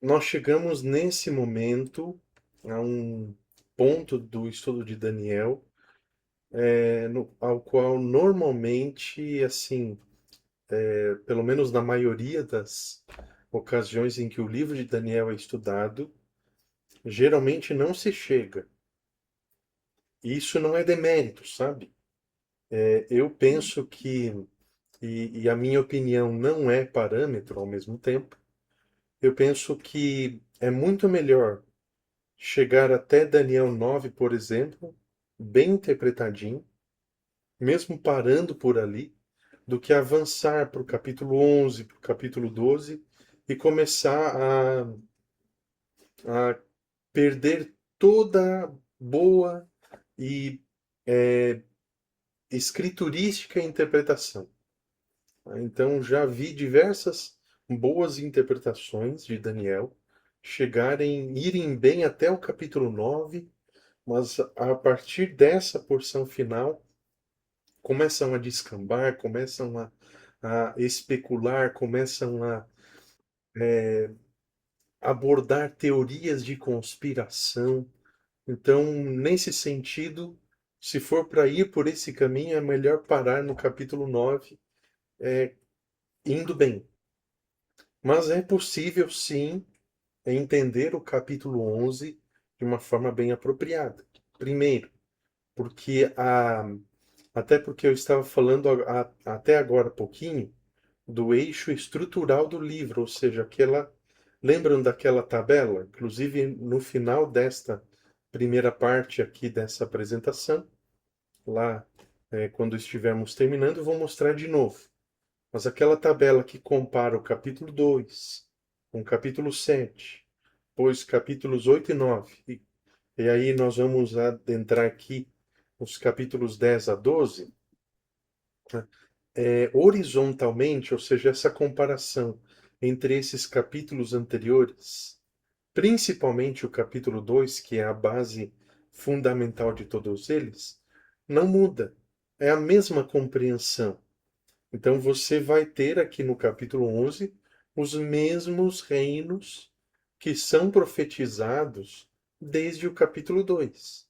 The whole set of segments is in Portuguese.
nós chegamos nesse momento a um ponto do estudo de Daniel, ao qual normalmente, assim, pelo menos na maioria das ocasiões em que o livro de Daniel é estudado, geralmente não se chega. E isso não é demérito, sabe? Eu penso que, e a minha opinião não é parâmetro ao mesmo tempo, eu penso que é muito melhor chegar até Daniel 9, por exemplo, bem interpretadinho, mesmo parando por ali, do que avançar para o capítulo 11, para o capítulo 12 e começar a perder toda a boa e escriturística interpretação. Então já vi diversas boas interpretações de Daniel irem bem até o capítulo 9, mas a partir dessa porção final começam a descambar, começam a especular, começam a abordar teorias de conspiração. Então, nesse sentido, se for para ir por esse caminho, é melhor parar no capítulo 9, indo bem. Mas é possível, sim, entender o capítulo 11 de uma forma bem apropriada. Primeiro, porque até porque eu estava falando até agora pouquinho do eixo estrutural do livro, ou seja, lembram daquela tabela? Inclusive no final desta primeira parte aqui dessa apresentação, lá quando estivermos terminando, eu vou mostrar de novo. Mas aquela tabela que compara o capítulo 2 com o capítulo 7, depois capítulos 8 e 9, e aí nós vamos adentrar aqui os capítulos 10 a 12, né? Horizontalmente, ou seja, essa comparação entre esses capítulos anteriores, principalmente o capítulo 2, que é a base fundamental de todos eles, não muda. É a mesma compreensão. Então você vai ter aqui no capítulo 11 os mesmos reinos que são profetizados desde o capítulo 2,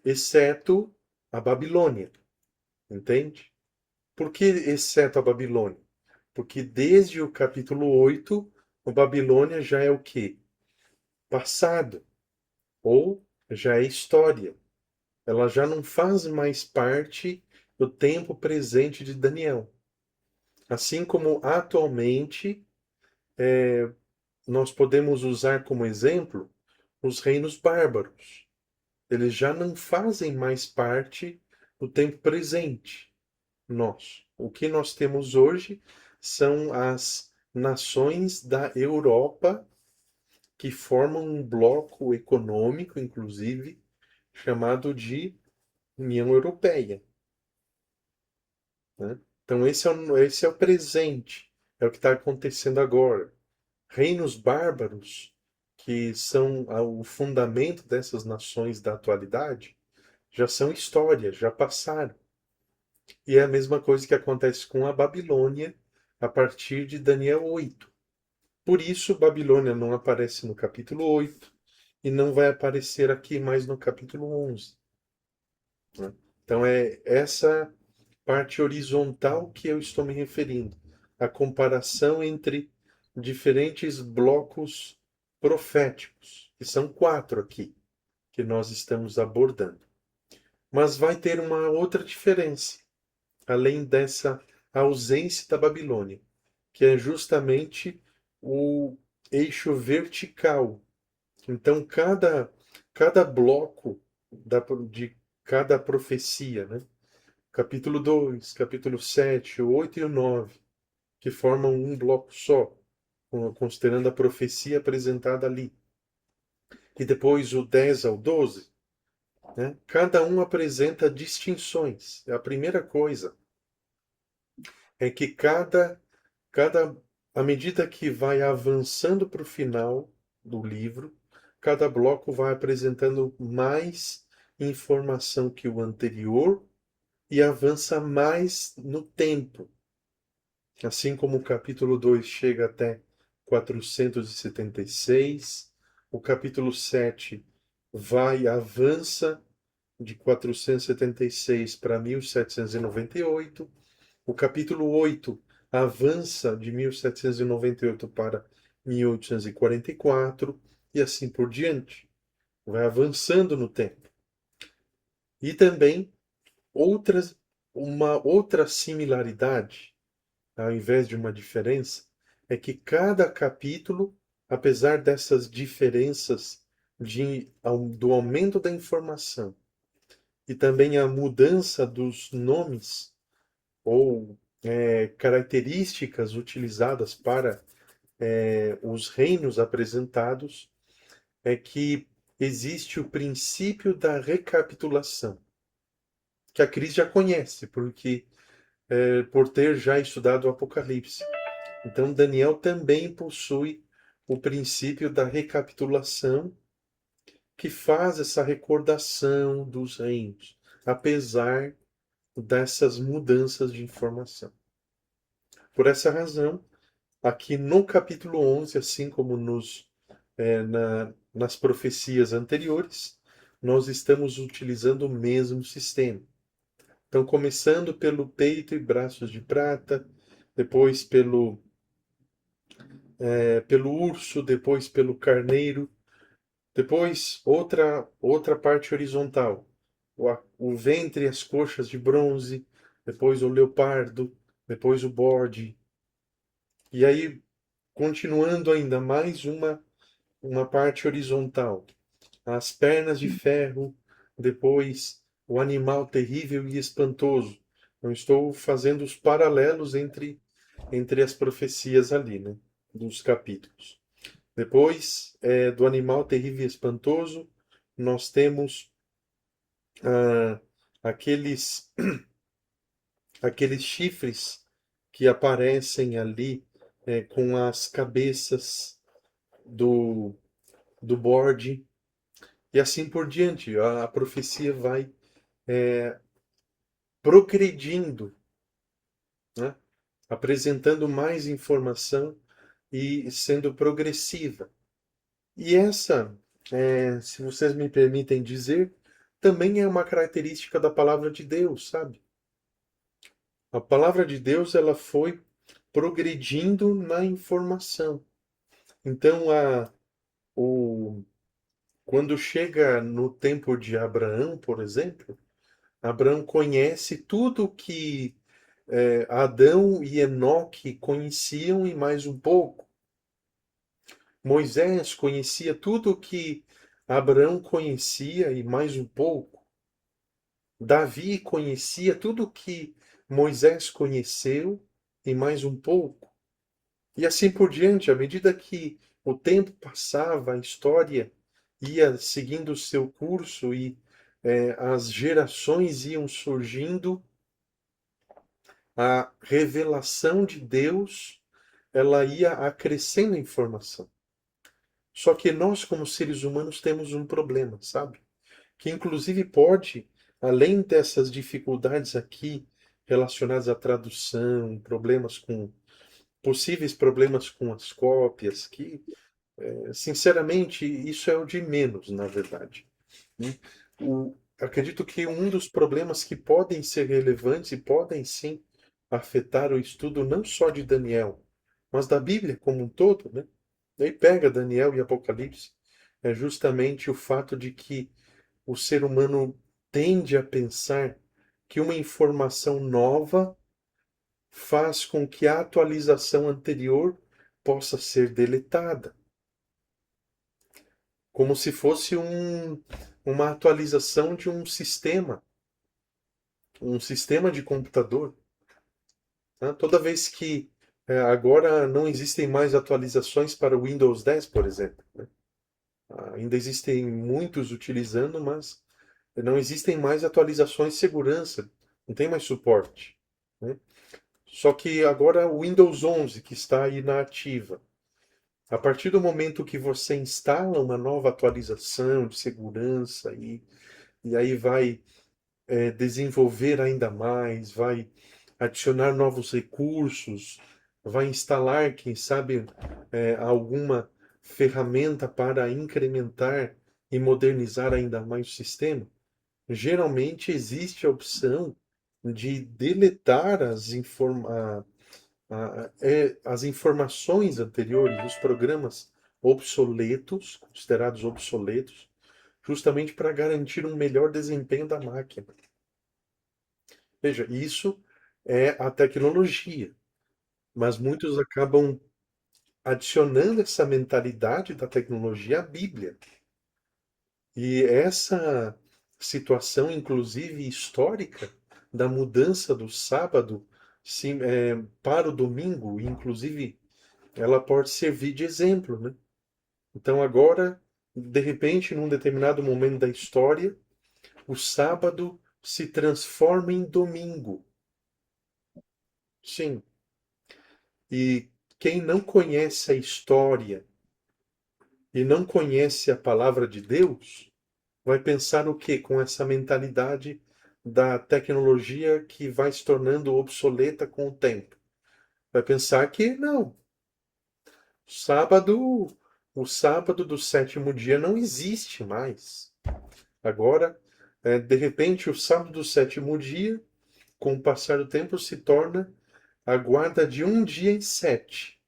exceto a Babilônia, entende? Por que exceto a Babilônia? Porque desde o capítulo 8, a Babilônia já é o quê? Passado, ou já é história. Ela já não faz mais parte do tempo presente de Daniel. Assim como atualmente nós podemos usar como exemplo os reinos bárbaros. Eles já não fazem mais parte do tempo presente nosso. O que nós temos hoje são as nações da Europa que formam um bloco econômico, inclusive, chamado de União Europeia, né? Então esse é o presente, é o que está acontecendo agora. Reinos bárbaros, que são o fundamento dessas nações da atualidade, já são história, já passaram. E é a mesma coisa que acontece com a Babilônia a partir de Daniel 8. Por isso, Babilônia não aparece no capítulo 8 e não vai aparecer aqui mais no capítulo 11, né? Então é essa parte horizontal que eu estou me referindo, a comparação entre diferentes blocos proféticos, que são 4 aqui, que nós estamos abordando. Mas vai ter uma outra diferença, além dessa ausência da Babilônia, que é justamente o eixo vertical. Então, cada bloco de cada profecia, né? Capítulo 2, capítulo 7, o 8 e o 9, que formam um bloco só, considerando a profecia apresentada ali. E depois o 10 ao 12, né? Cada um apresenta distinções. A primeira coisa é que cada à medida que vai avançando para o final do livro, cada bloco vai apresentando mais informação que o anterior e avança mais no tempo. Assim como o capítulo 2 chega até 476. O capítulo 7 avança de 476 para 1798. O capítulo 8 avança de 1798 para 1844 e assim por diante. Vai avançando no tempo. E também uma outra similaridade, ao invés de uma diferença, é que cada capítulo, apesar dessas diferenças do aumento da informação e também a mudança dos nomes ou características utilizadas para os reinos apresentados, é que existe o princípio da recapitulação, que a Cris já conhece, porque por ter já estudado o Apocalipse. Então, Daniel também possui o princípio da recapitulação, que faz essa recordação dos reinos, apesar dessas mudanças de informação. Por essa razão, aqui no capítulo 11, assim como nas profecias anteriores, nós estamos utilizando o mesmo sistema. Então, começando pelo peito e braços de prata, depois pelo urso, depois pelo carneiro, depois outra parte horizontal, o ventre e as coxas de bronze, depois o leopardo, depois o bode. E aí, continuando ainda mais uma parte horizontal, as pernas de ferro, depois o animal terrível e espantoso. Eu estou fazendo os paralelos entre as profecias ali, né, dos capítulos. Depois do animal terrível e espantoso, nós temos aqueles, aqueles chifres que aparecem ali com as cabeças do, do bode, e assim por diante. A profecia vai progredindo, né? Apresentando mais informação e sendo progressiva. E essa, se vocês me permitem dizer, também é uma característica da palavra de Deus, sabe? A palavra de Deus, ela foi progredindo na informação. Então, quando chega no tempo de Abraão, por exemplo, Abraão conhece tudo que Adão e Enoque conheciam e mais um pouco. Moisés conhecia tudo o que Abraão conhecia e mais um pouco. Davi conhecia tudo o que Moisés conheceu e mais um pouco. E assim por diante, à medida que o tempo passava, a história ia seguindo o seu curso e as gerações iam surgindo, a revelação de Deus ela ia acrescendo informação. Só que nós, como seres humanos, temos um problema, sabe? Que inclusive pode, além dessas dificuldades aqui relacionadas à tradução, possíveis problemas com as cópias, que sinceramente isso é o de menos, na verdade, né? Acredito que um dos problemas que podem ser relevantes e podem sim afetar o estudo não só de Daniel, mas da Bíblia como um todo, né? Daí pega Daniel e Apocalipse, é justamente o fato de que o ser humano tende a pensar que uma informação nova faz com que a atualização anterior possa ser deletada, como se fosse uma atualização de um sistema de computador. Né? Toda vez que agora não existem mais atualizações para o Windows 10, por exemplo, né? Ainda existem muitos utilizando, mas não existem mais atualizações de segurança, não tem mais suporte, né? Só que agora o Windows 11, que está aí na ativa, a partir do momento que você instala uma nova atualização de segurança e aí vai desenvolver ainda mais, vai adicionar novos recursos, vai instalar, quem sabe, alguma ferramenta para incrementar e modernizar ainda mais o sistema, geralmente existe a opção de deletar as informações anteriores dos programas obsoletos, considerados obsoletos, justamente para garantir um melhor desempenho da máquina. Veja, isso é a tecnologia, mas muitos acabam adicionando essa mentalidade da tecnologia à Bíblia. E essa situação, inclusive histórica, da mudança do sábado para o domingo, inclusive, ela pode servir de exemplo, né? Então agora, de repente, num determinado momento da história, o sábado se transforma em domingo. Sim. E quem não conhece a história e não conhece a palavra de Deus, vai pensar o quê? Com essa mentalidade da tecnologia que vai se tornando obsoleta com o tempo. Vai pensar que não, sábado, o sábado do sétimo dia não existe mais. Agora, de repente, o sábado do sétimo dia, com o passar do tempo, se torna a guarda de um dia em sete.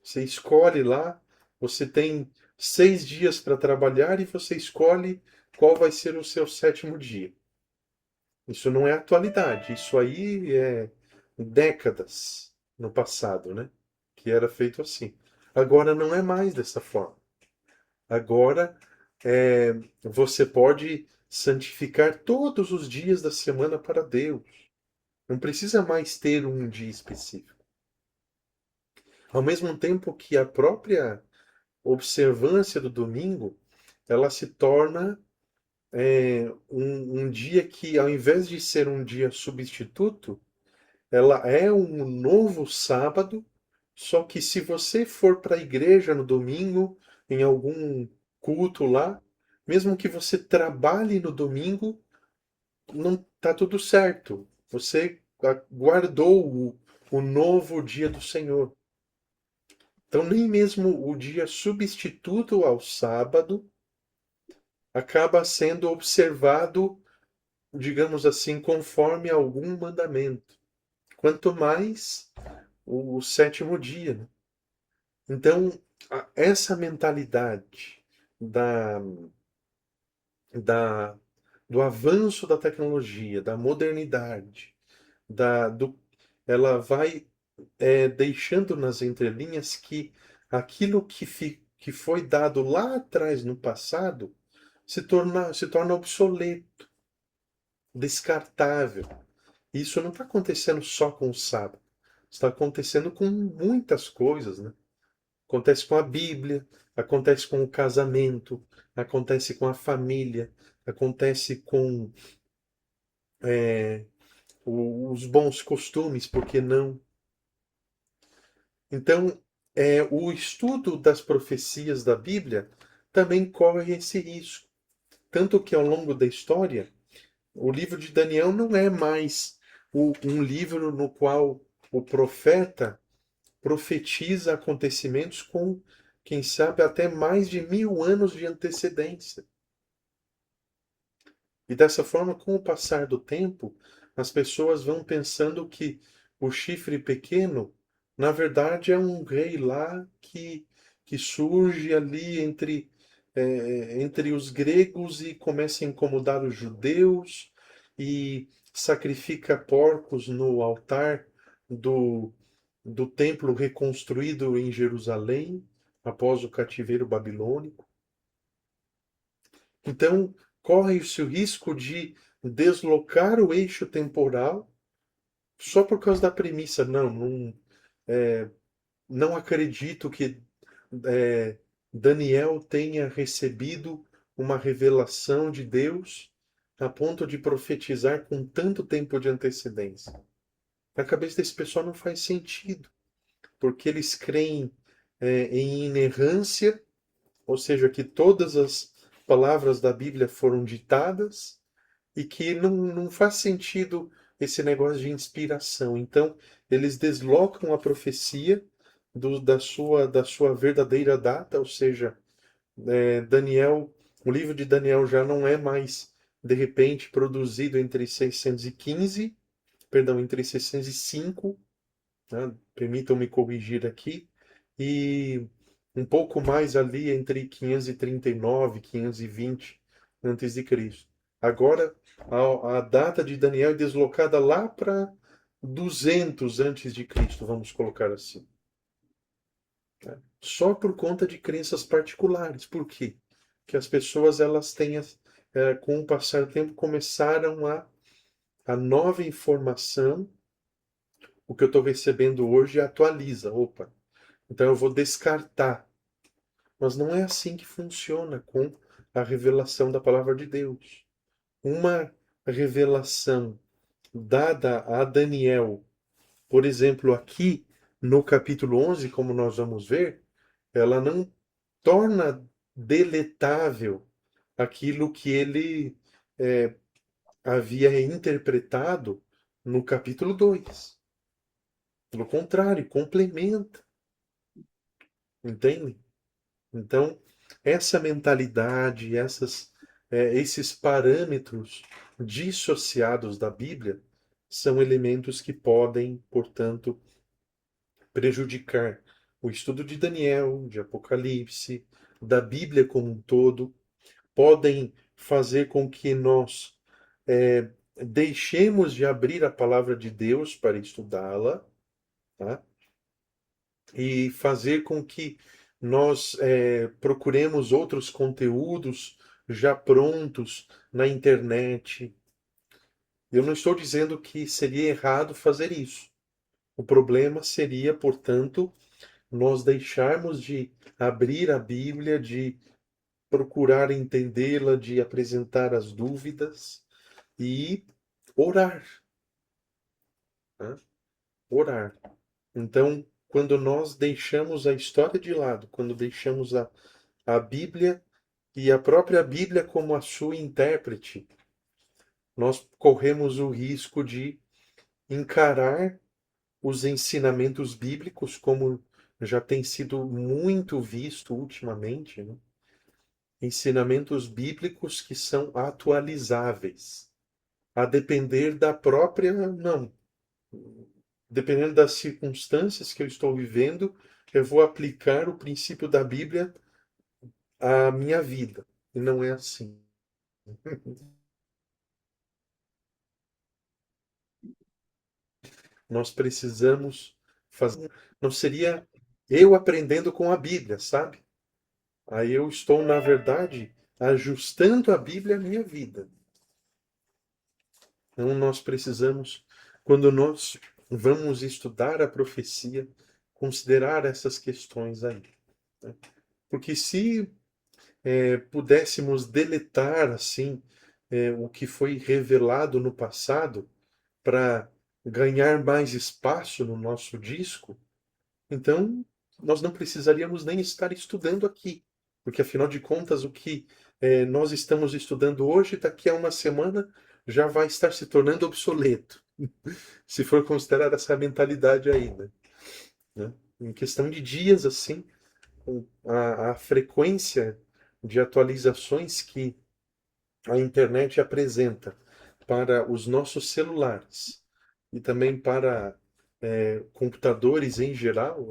Você escolhe lá, você tem 6 dias para trabalhar e você escolhe qual vai ser o seu sétimo dia. Isso não é atualidade, isso aí é décadas no passado, né? Que era feito assim. Agora não é mais dessa forma. Agora você pode santificar todos os dias da semana para Deus. Não precisa mais ter um dia específico. Ao mesmo tempo que a própria observância do domingo, ela se torna um dia que, ao invés de ser um dia substituto, ela é um novo sábado, só que se você for para a igreja no domingo, em algum culto lá, mesmo que você trabalhe no domingo, não tá tudo certo. Você guardou o novo dia do Senhor. Então, nem mesmo o dia substituto ao sábado acaba sendo observado, digamos assim, conforme algum mandamento. Quanto mais o sétimo dia, né? Então, essa mentalidade da, da, do avanço da tecnologia, da modernidade, ela vai deixando nas entrelinhas que aquilo que foi dado lá atrás no passado se torna obsoleto, descartável. Isso não está acontecendo só com o sábado, está acontecendo com muitas coisas, né? Acontece com a Bíblia, acontece com o casamento, acontece com a família, acontece com os bons costumes, por que não? Então, o estudo das profecias da Bíblia também corre esse risco. Tanto que ao longo da história, o livro de Daniel não é mais um livro no qual o profeta profetiza acontecimentos com, quem sabe, até mais de 1000 anos de antecedência. E dessa forma, com o passar do tempo, as pessoas vão pensando que o chifre pequeno, na verdade, é um rei lá que surge ali entre os gregos e começa a incomodar os judeus e sacrifica porcos no altar do, do templo reconstruído em Jerusalém após o cativeiro babilônico. Então, corre-se o risco de deslocar o eixo temporal só por causa da premissa. Não acredito que é, Daniel tenha recebido uma revelação de Deus a ponto de profetizar com tanto tempo de antecedência. Na cabeça desse pessoal não faz sentido, porque eles creem em inerrância, ou seja, que todas as palavras da Bíblia foram ditadas e que não faz sentido esse negócio de inspiração. Então, eles deslocam a profecia da sua verdadeira data, ou seja, Daniel, o livro de Daniel já não é mais, de repente, produzido entre 615, perdão, entre 605, né? Permitam-me corrigir aqui, e um pouco mais ali entre 539 e 520 antes de Cristo. Agora, a data de Daniel é deslocada lá para 200 antes de Cristo, vamos colocar assim. Só por conta de crenças particulares. Por quê? Que as pessoas elas têm, com o passar do tempo, começaram a nova informação, o que eu estou recebendo hoje atualiza. Opa, então eu vou descartar. Mas não é assim que funciona com a revelação da palavra de Deus. Uma revelação dada a Daniel, por exemplo, aqui no capítulo 11, como nós vamos ver, ela não torna deletável aquilo que ele é, havia interpretado no capítulo 2. Pelo contrário, complementa, entende? Então, essa mentalidade, esses parâmetros dissociados da Bíblia são elementos que podem, portanto, prejudicar o estudo de Daniel, de Apocalipse, da Bíblia como um todo, podem fazer com que nós deixemos de abrir a palavra de Deus para estudá-la, tá? E fazer com que nós procuremos outros conteúdos já prontos na internet. Eu não estou dizendo que seria errado fazer isso. O problema seria, portanto, nós deixarmos de abrir a Bíblia, de procurar entendê-la, de apresentar as dúvidas e orar, né? Orar. Então, quando nós deixamos a história de lado, quando deixamos a Bíblia e a própria Bíblia como a sua intérprete, nós corremos o risco de encarar os ensinamentos bíblicos, como já tem sido muito visto ultimamente, né? Ensinamentos bíblicos que são atualizáveis, a depender da própria, não, dependendo das circunstâncias que eu estou vivendo, eu vou aplicar o princípio da Bíblia à minha vida. E não é assim. Nós precisamos fazer. Não seria eu aprendendo com a Bíblia, sabe? Aí eu estou, na verdade, ajustando a Bíblia à minha vida. Então nós precisamos, quando nós vamos estudar a profecia, considerar essas questões aí, né? Porque se pudéssemos deletar assim o que foi revelado no passado para ganhar mais espaço no nosso disco, então nós não precisaríamos nem estar estudando aqui, porque afinal de contas o que nós estamos estudando hoje, daqui a uma semana já vai estar se tornando obsoleto, se for considerar essa mentalidade ainda, né? Em questão de dias assim, a frequência de atualizações que a internet apresenta para os nossos celulares e também para computadores em geral,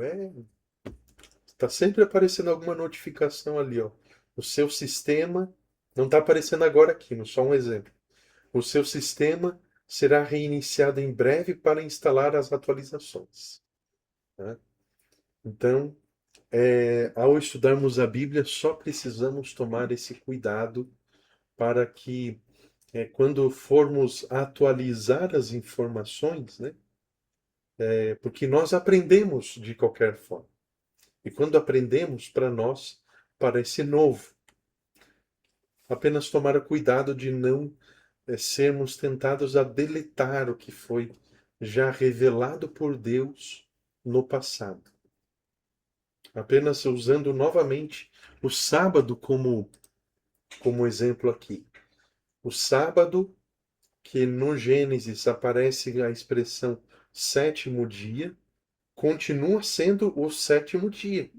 está sempre aparecendo alguma notificação ali, ó. O seu sistema não está aparecendo agora aqui, mas só um exemplo. O seu sistema será reiniciado em breve para instalar as atualizações, né? Então, ao estudarmos a Bíblia, só precisamos tomar esse cuidado para que quando formos atualizar as informações, né? Porque nós aprendemos de qualquer forma. E quando aprendemos, para nós parece novo. Apenas tomar cuidado de não sermos tentados a deletar o que foi já revelado por Deus no passado. Apenas usando novamente o sábado como exemplo aqui. O sábado que no Gênesis aparece a expressão sétimo dia, continua sendo o sétimo dia.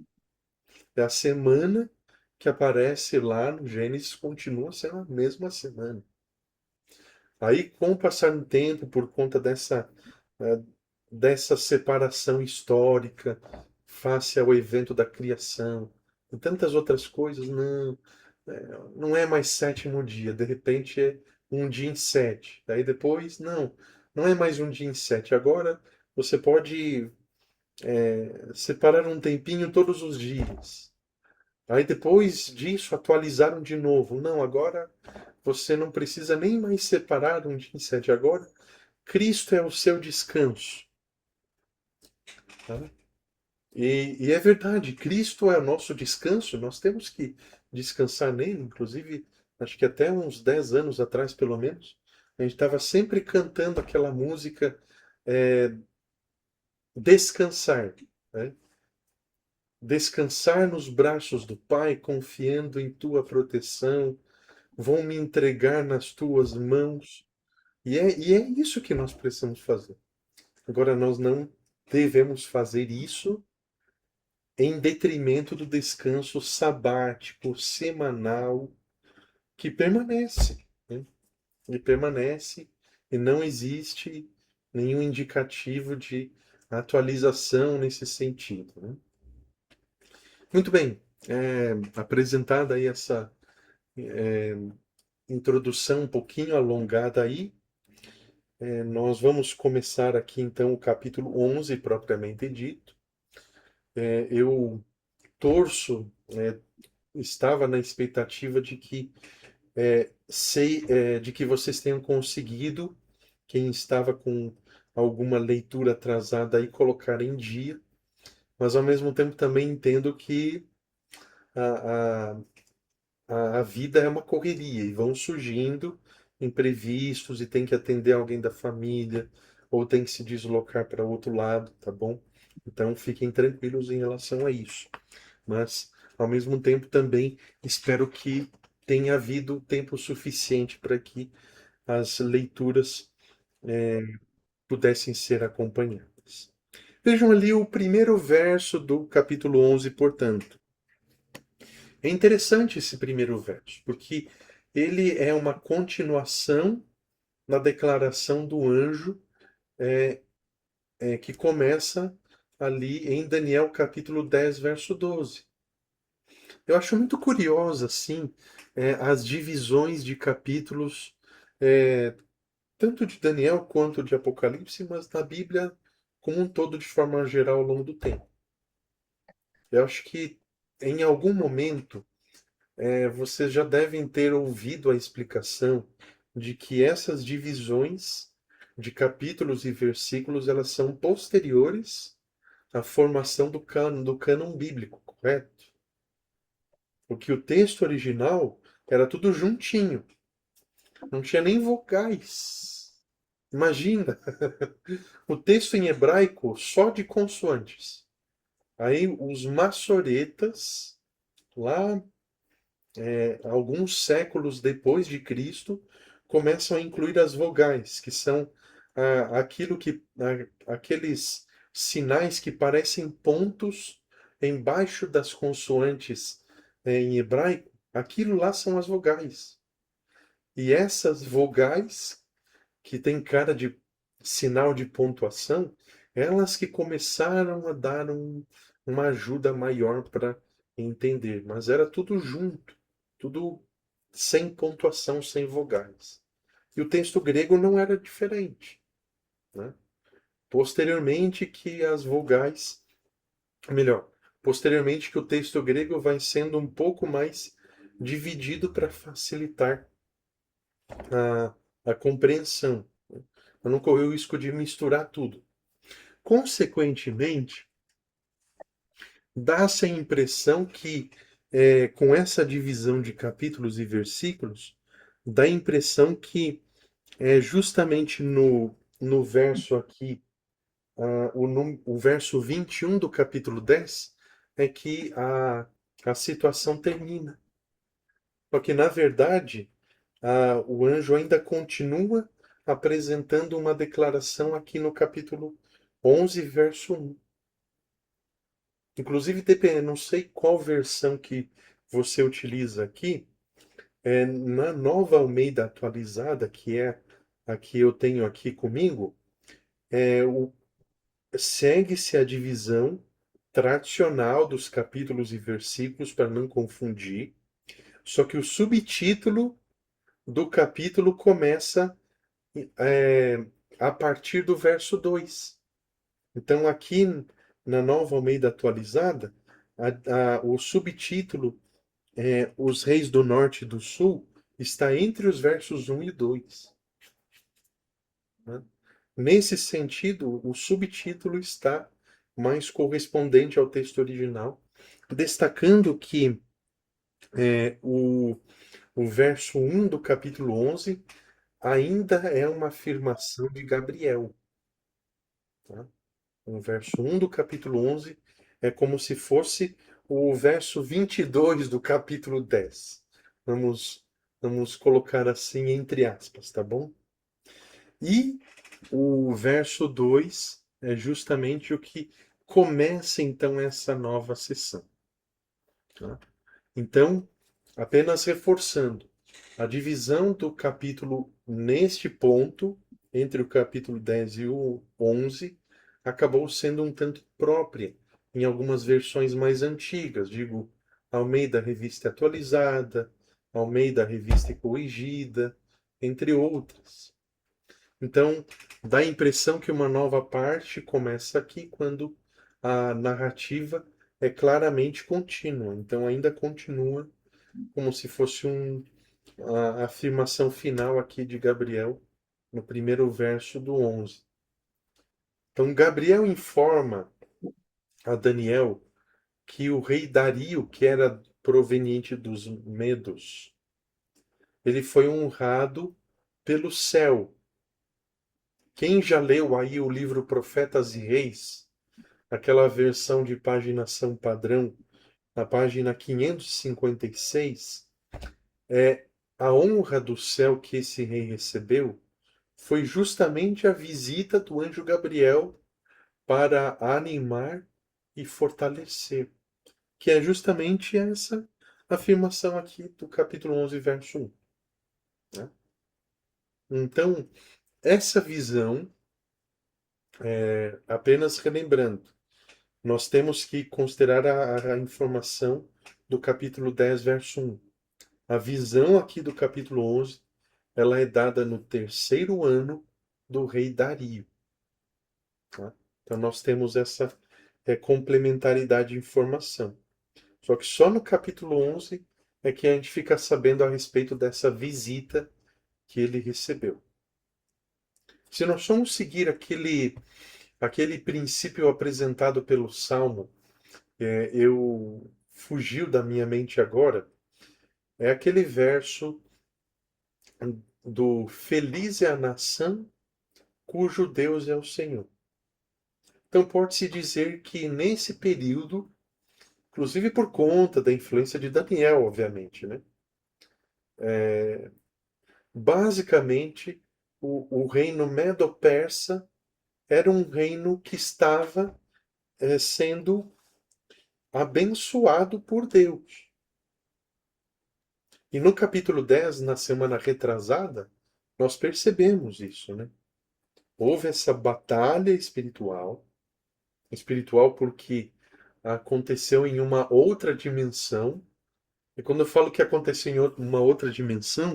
É a semana que aparece lá no Gênesis, continua sendo a mesma semana. Aí, com o passar do tempo, por conta eh, dessa separação histórica face ao evento da criação e tantas outras coisas, não é mais sétimo dia, de repente é um dia em sete. Daí depois, não é mais um dia em sete. Agora você pode separar um tempinho todos os dias. Aí depois disso atualizaram de novo. Não, agora você não precisa nem mais separar um dia em sete. Agora Cristo é o seu descanso. Tá? E é verdade, Cristo é o nosso descanso, nós temos que descansar nele. Inclusive, acho que até uns 10 anos atrás, pelo menos, a gente estava sempre cantando aquela música é, Descansar. Né? Descansar nos braços do Pai, confiando em tua proteção, vou me entregar nas tuas mãos. E é isso que nós precisamos fazer. Agora, nós não devemos fazer isso em detrimento do descanso sabático, semanal, que permanece. Né? E permanece, e não existe nenhum indicativo de atualização nesse sentido. Né? Muito bem, apresentada aí essa introdução um pouquinho alongada aí, nós vamos começar aqui então o capítulo 11 propriamente dito. Eu torço, estava na expectativa de que de que vocês tenham conseguido, quem estava com alguma leitura atrasada aí, colocar em dia, mas ao mesmo tempo também entendo que a, a vida é uma correria e vão surgindo imprevistos e tem que atender alguém da família ou tem que se deslocar para outro lado, tá bom? Então fiquem tranquilos em relação a isso. Mas, ao mesmo tempo, também espero que tenha havido tempo suficiente para que as leituras pudessem ser acompanhadas. Vejam ali o primeiro verso do capítulo 11, portanto. É interessante esse primeiro verso, porque ele é uma continuação na declaração do anjo que começa ali em Daniel capítulo 10, verso 12. Eu acho muito curiosa, assim, as divisões de capítulos, é, tanto de Daniel quanto de Apocalipse, mas na Bíblia como um todo, de forma geral, ao longo do tempo. Eu acho que em algum momento vocês já devem ter ouvido a explicação de que essas divisões de capítulos e versículos elas são posteriores à formação do cânon bíblico, correto? Porque o texto original era tudo juntinho, não tinha nem vogais. Imagina, o texto em hebraico só de consoantes. Aí os maçoretas, lá alguns séculos depois de Cristo, começam a incluir as vogais, que são aqueles sinais que parecem pontos embaixo das consoantes em hebraico. Aquilo lá são as vogais. E essas vogais, que têm cara de sinal de pontuação, elas que começaram a dar uma ajuda maior para entender. Mas era tudo junto, tudo sem pontuação, sem vogais. E o texto grego não era diferente. Né? Posteriormente que as vogais, melhor, posteriormente que o texto grego vai sendo um pouco mais dividido para facilitar a compreensão. Para não correr o risco de misturar tudo. Consequentemente, dá-se a impressão que, com essa divisão de capítulos e versículos, dá a impressão que justamente no verso aqui, o verso 21 do capítulo 10, é que a situação termina. Só que, na verdade, o anjo ainda continua apresentando uma declaração aqui no capítulo 11, verso 1. Inclusive, não sei qual versão que você utiliza aqui, na Nova Almeida Atualizada, que é a que eu tenho aqui comigo, segue-se a divisão tradicional dos capítulos e versículos para não confundir, só que o subtítulo do capítulo começa é, a partir do verso 2. Então, aqui na Nova Almeida Atualizada, o subtítulo Os Reis do Norte e do Sul está entre os versos 1 e 2. Né? Nesse sentido, o subtítulo está mais correspondente ao texto original, destacando que o verso 1 do capítulo 11 ainda é uma afirmação de Gabriel. Tá? O verso 1 do capítulo 11 é como se fosse o verso 22 do capítulo 10. Vamos colocar assim entre aspas, tá bom? E o verso 2 é justamente o que começa então essa nova sessão. Tá? Então, apenas reforçando, a divisão do capítulo neste ponto, entre o capítulo 10 e o 11, acabou sendo um tanto própria em algumas versões mais antigas, digo, Almeida Revista Atualizada, Almeida Revista Corrigida, entre outras. Então, dá a impressão que uma nova parte começa aqui quando a narrativa é claramente contínua. Então, ainda continua como se fosse a afirmação final aqui de Gabriel no primeiro verso do 11. Então, Gabriel informa a Daniel que o rei Dario, que era proveniente dos Medos, ele foi honrado pelo céu. Quem já leu aí o livro Profetas e Reis, aquela versão de paginação padrão, na página 556, a honra do céu que esse rei recebeu foi justamente a visita do anjo Gabriel para animar e fortalecer, que é justamente essa afirmação aqui do capítulo 11, verso 1. Né? Então, essa visão, apenas relembrando, nós temos que considerar a informação do capítulo 10, verso 1. A visão aqui do capítulo 11, ela é dada no terceiro ano do rei Dario. Tá? Então nós temos essa complementaridade de informação. Só que só no capítulo 11 é que a gente fica sabendo a respeito dessa visita que ele recebeu. Se nós formos seguir aquele princípio apresentado pelo Salmo, eu fugiu da minha mente agora, é aquele verso do Feliz é a nação cujo Deus é o Senhor. Então pode-se dizer que nesse período, inclusive por conta da influência de Daniel, obviamente, né? Basicamente, o reino Medo-Persa era um reino que estava sendo abençoado por Deus. E no capítulo 10, na semana retrasada, nós percebemos isso, né? Houve essa batalha espiritual porque aconteceu em uma outra dimensão. E quando eu falo que aconteceu em uma outra dimensão,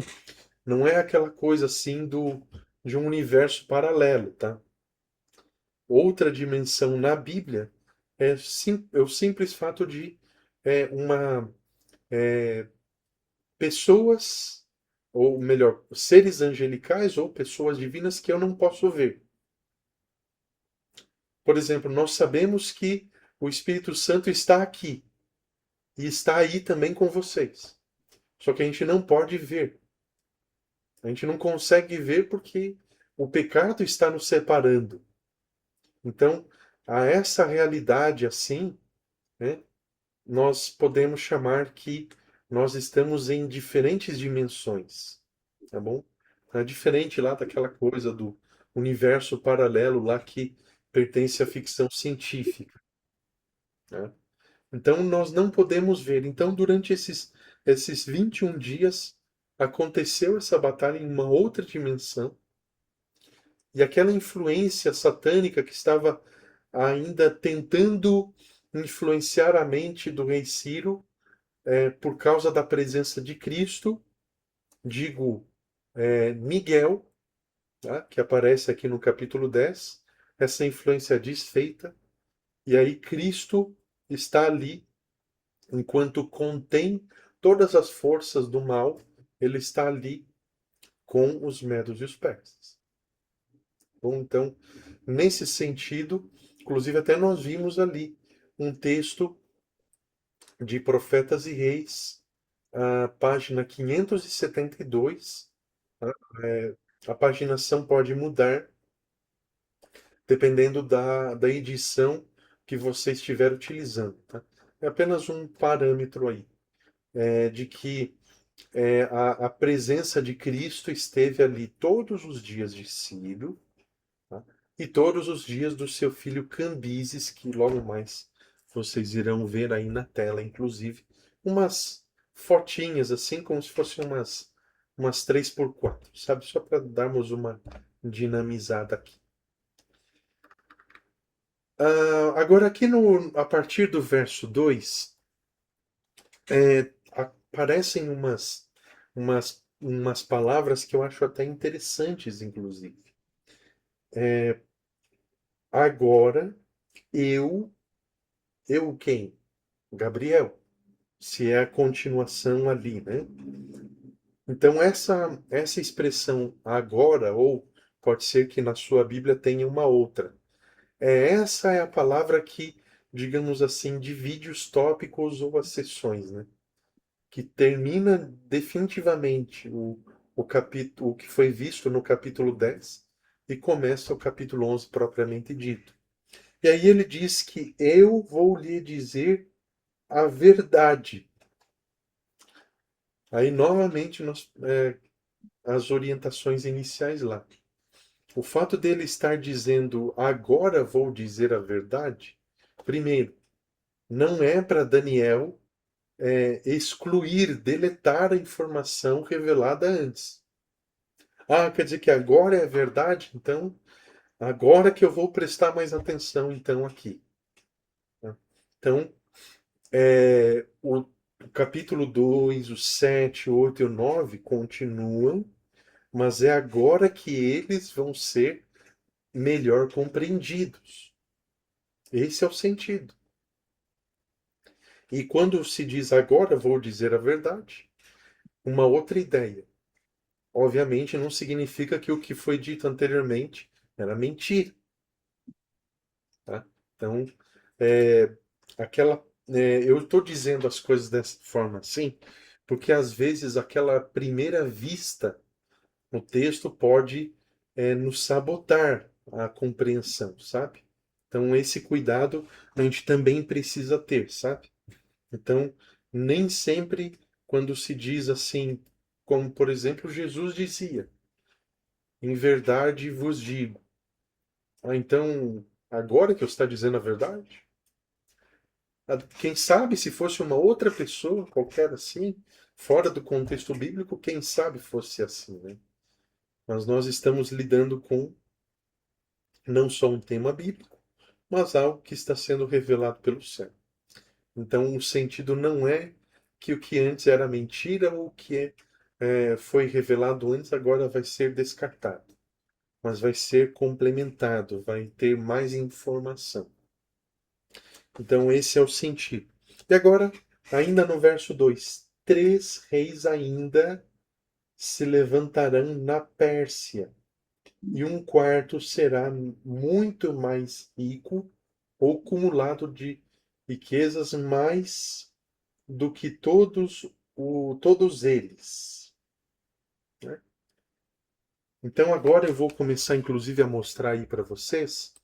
não é aquela coisa assim de um universo paralelo, tá? Outra dimensão na Bíblia é o simples fato de uma pessoas, ou melhor, seres angelicais ou pessoas divinas que eu não posso ver. Por exemplo, nós sabemos que o Espírito Santo está aqui e está aí também com vocês. Só que a gente não pode ver. A gente não consegue ver porque o pecado está nos separando. Então, a essa realidade assim, né, nós podemos chamar que nós estamos em diferentes dimensões, tá bom? É diferente lá daquela coisa do universo paralelo lá que pertence à ficção científica, né? Então nós não podemos ver. Então durante esses 21 dias aconteceu essa batalha em uma outra dimensão e aquela influência satânica que estava ainda tentando influenciar a mente do rei Ciro, por causa da presença de Cristo, digo, Miguel, tá? Que aparece aqui no capítulo 10, essa influência desfeita, e aí Cristo está ali, enquanto contém todas as forças do mal, ele está ali com os medos e os persas. Bom, então, nesse sentido, inclusive até nós vimos ali um texto de Profetas e Reis, a página 572. Tá? A paginação pode mudar dependendo da edição que você estiver utilizando. Tá? É apenas um parâmetro aí, de que a presença de Cristo esteve ali todos os dias de Ciro, tá? E todos os dias do seu filho Cambises, que logo mais vocês irão ver aí na tela, inclusive, umas fotinhas assim, como se fossem umas 3x4, sabe? Só para darmos uma dinamizada aqui. Agora, aqui a partir do verso 2, aparecem umas palavras que eu acho até interessantes, inclusive. Agora, eu quem? Gabriel. Se é a continuação ali, né? Então, essa expressão agora, ou pode ser que na sua Bíblia tenha uma outra. Essa é a palavra que, digamos assim, divide os tópicos ou as sessões, né? Que termina definitivamente o que foi visto no capítulo 10 e começa o capítulo 11 propriamente dito. E aí ele diz que eu vou lhe dizer a verdade. Aí novamente as orientações iniciais lá. O fato dele estar dizendo agora vou dizer a verdade, primeiro, não é para Daniel excluir, deletar a informação revelada antes. Ah, quer dizer que agora é verdade? Então, agora que eu vou prestar mais atenção, então, aqui. Tá? Então, o capítulo 2, o 7, o 8 e o 9 continuam, mas é agora que eles vão ser melhor compreendidos. Esse é o sentido. E quando se diz agora vou dizer a verdade, uma outra ideia. Obviamente não significa que o que foi dito anteriormente era mentira. Tá? Então, é, eu estou dizendo as coisas dessa forma assim, porque às vezes aquela primeira vista no texto pode nos sabotar a compreensão, sabe? Então, esse cuidado a gente também precisa ter, sabe? Então, nem sempre quando se diz assim, como por exemplo Jesus dizia, em verdade vos digo. Então, agora que eu está dizendo a verdade? Quem sabe se fosse uma outra pessoa, qualquer assim, fora do contexto bíblico, quem sabe fosse assim, né? Mas nós estamos lidando com não só um tema bíblico, mas algo que está sendo revelado pelo céu. Então, o sentido não é que o que antes era mentira ou o que foi revelado antes agora vai ser descartado, mas vai ser complementado, vai ter mais informação. Então, esse é o sentido. E agora, ainda no verso 2: três reis ainda se levantarão na Pérsia, e um quarto será muito mais rico ou cumulado de riquezas mais do que todos eles. Né? Então agora eu vou começar inclusive a mostrar aí para vocês,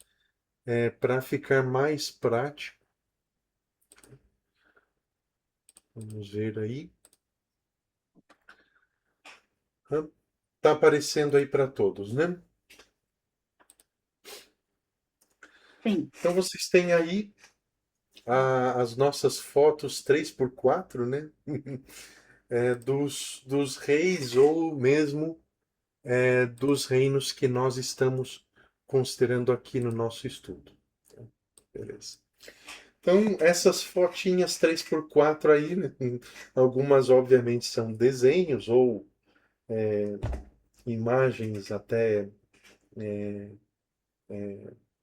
para ficar mais prático. Vamos ver aí. Tá aparecendo aí para todos, né? Sim. Então vocês têm aí as nossas fotos 3x4, né? Dos reis ou mesmo dos reinos que nós estamos considerando aqui no nosso estudo. Beleza. Então, essas fotinhas 3x4 aí, né? Algumas obviamente são desenhos ou imagens até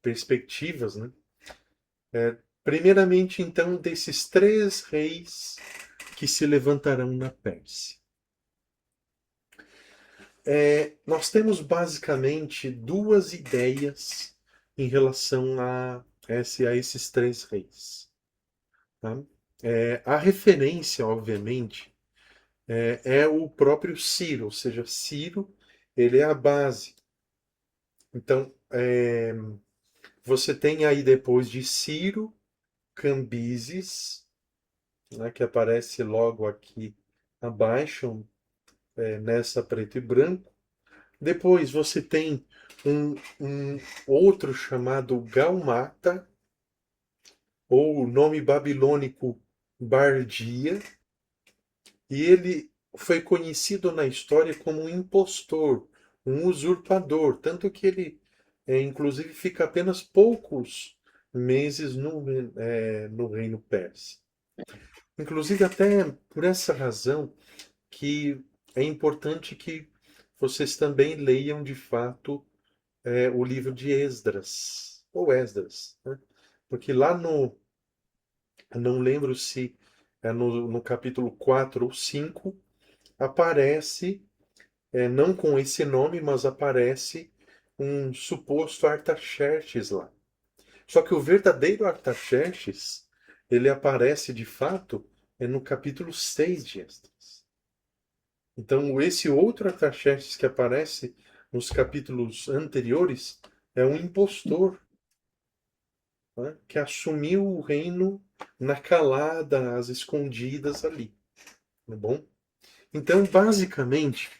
perspectivas, né? Primeiramente, então, desses três reis que se levantarão na Pérsia. Nós temos basicamente duas ideias em relação a esses três reis. Tá? A referência, obviamente, é o próprio Ciro, ou seja, Ciro ele é a base. Então, você tem aí depois de Ciro, Cambises, né, que aparece logo aqui abaixo, nessa preto e branco. Depois você tem um outro chamado Gaumata, ou o nome babilônico Bardia, e ele foi conhecido na história como um impostor, um usurpador, tanto que ele, inclusive, fica apenas poucos meses no reino persa. Inclusive, até por essa razão que é importante que vocês também leiam de fato o livro de Esdras, ou Esdras, né? Porque lá não lembro se é no capítulo 4 ou 5, aparece, não com esse nome, mas aparece um suposto Artaxerxes lá. Só que o verdadeiro Artaxerxes, ele aparece de fato no capítulo 6 de Esdras. Então, esse outro Artaxerxes que aparece nos capítulos anteriores é um impostor, né, que assumiu o reino na calada, às escondidas ali. Tá bom? Então, basicamente,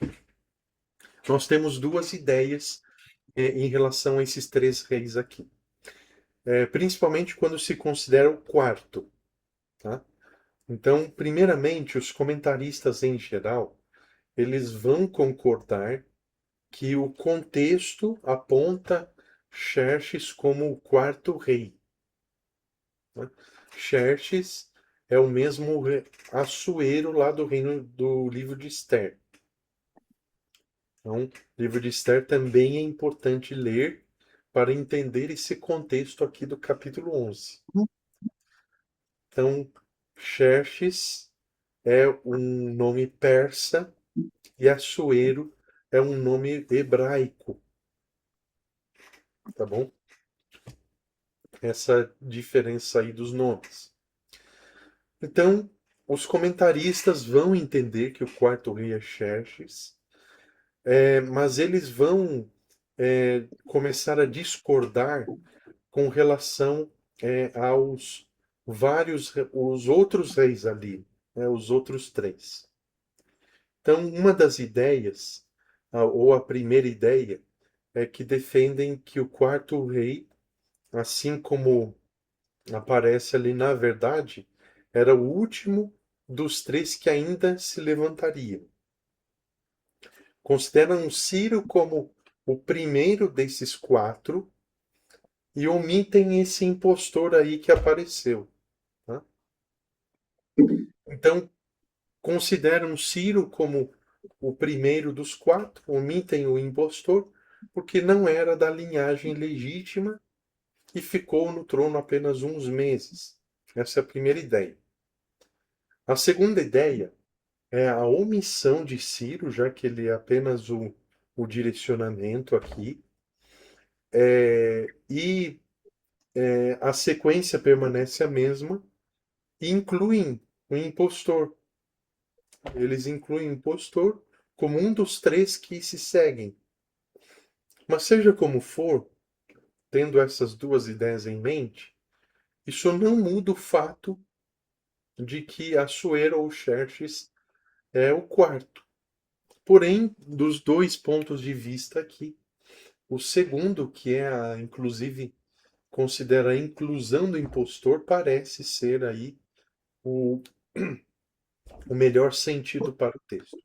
nós temos duas ideias em relação a esses três reis aqui. Principalmente quando se considera o quarto. Tá? Então, primeiramente, os comentaristas em geral, eles vão concordar que o contexto aponta Xerxes como o quarto rei. Né? Xerxes é o mesmo Assuero lá do reino do livro de Esther. Então, o livro de Esther também é importante ler para entender esse contexto aqui do capítulo 11. Então, Xerxes é um nome persa e Assuero é um nome hebraico, tá bom? Essa diferença aí dos nomes. Então, os comentaristas vão entender que o quarto rei é Xerxes, mas eles vão começar a discordar com relação aos os outros reis ali, né, os outros três. Então, uma das ideias, ou a primeira ideia, é que defendem que o quarto rei, assim como aparece ali na verdade, era o último dos três que ainda se levantariam. Consideram Ciro como o primeiro desses quatro e omitem esse impostor aí que apareceu. Tá? Então, consideram Ciro como o primeiro dos quatro, omitem o impostor, porque não era da linhagem legítima e ficou no trono apenas uns meses. Essa é a primeira ideia. A segunda ideia é a omissão de Ciro, já que ele é apenas o direcionamento aqui, e a sequência permanece a mesma, e incluem o impostor. Eles incluem o impostor como um dos três que se seguem. Mas seja como for, tendo essas duas ideias em mente, isso não muda o fato de que Assuero ou Xerxes é o quarto. porém, dos dois pontos de vista aqui, o segundo, que é inclusive considera a inclusão do impostor, parece ser aí o, o melhor sentido para o texto.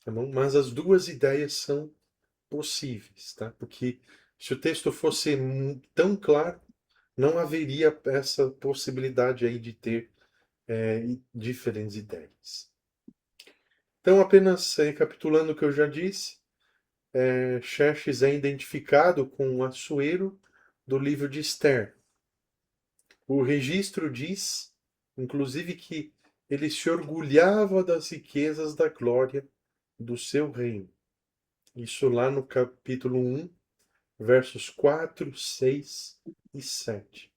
Tá bom? Mas as duas ideias são possíveis, tá? Porque se o texto fosse tão claro, não haveria essa possibilidade aí de ter diferentes ideias. Então, apenas recapitulando o que eu já disse, Xerxes é identificado com o Assuero do livro de Esther. O registro diz, inclusive, que ele se orgulhava das riquezas da glória do seu reino. Isso lá no capítulo 1, versos 4, 6 e 7.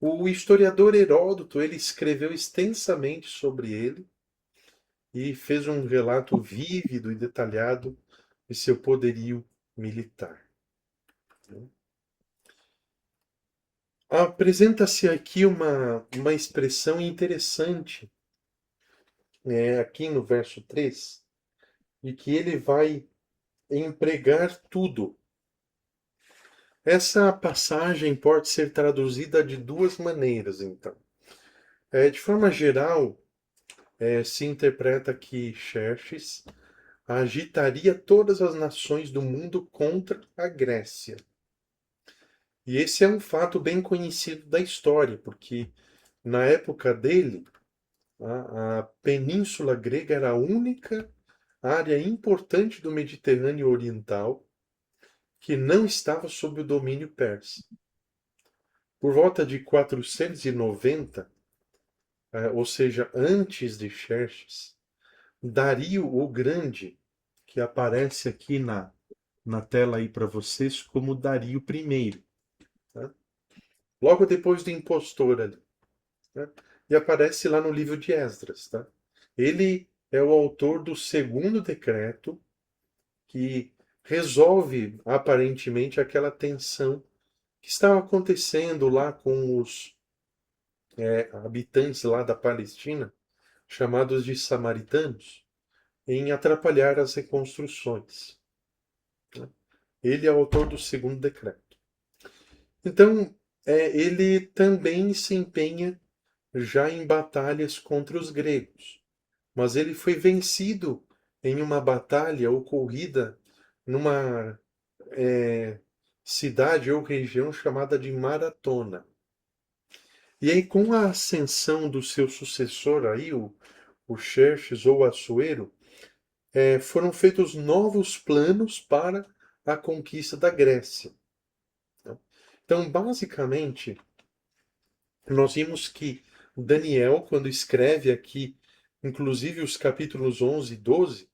O historiador Heródoto, ele escreveu extensamente sobre ele e fez um relato vívido e detalhado de seu poderio militar. Apresenta-se aqui uma expressão interessante, aqui no verso 3, de que ele vai empregar tudo. Essa passagem pode ser traduzida de duas maneiras, então. De forma geral, se interpreta que Xerxes agitaria todas as nações do mundo contra a Grécia. E esse é um fato bem conhecido da história, porque na época dele, a Península Grega era a única área importante do Mediterrâneo Oriental que não estava sob o domínio persa. Por volta de 490, ou seja, antes de Xerxes, Dario o Grande, que aparece aqui na tela aí para vocês como Dario I, tá? Logo depois do impostor ali, né? E aparece lá no livro de Esdras, tá? Ele é o autor do segundo decreto que resolve aparentemente aquela tensão que estava acontecendo lá com os habitantes lá da Palestina, chamados de samaritanos, em atrapalhar as reconstruções. Ele é o autor do segundo decreto. Então, ele também se empenha já em batalhas contra os gregos, mas ele foi vencido em uma batalha ocorrida numa cidade ou região chamada de Maratona. E aí, com a ascensão do seu sucessor aí, o Xerxes ou Assuero, foram feitos novos planos para a conquista da Grécia. Então, basicamente, nós vimos que Daniel, quando escreve aqui, inclusive os capítulos 11 e 12,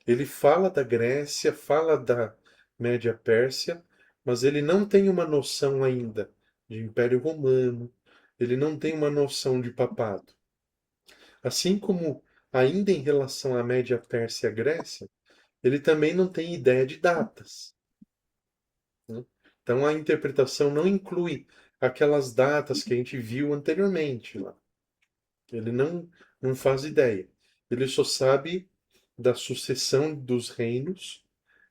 ele fala da Grécia, fala da Média Pérsia, mas ele não tem uma noção ainda de Império Romano, ele não tem uma noção de papado. Assim como ainda em relação à Média Pérsia e à Grécia, ele também não tem ideia de datas, né? Então a interpretação não inclui aquelas datas que a gente viu anteriormente lá. Ele não faz ideia. Ele só sabe da sucessão dos reinos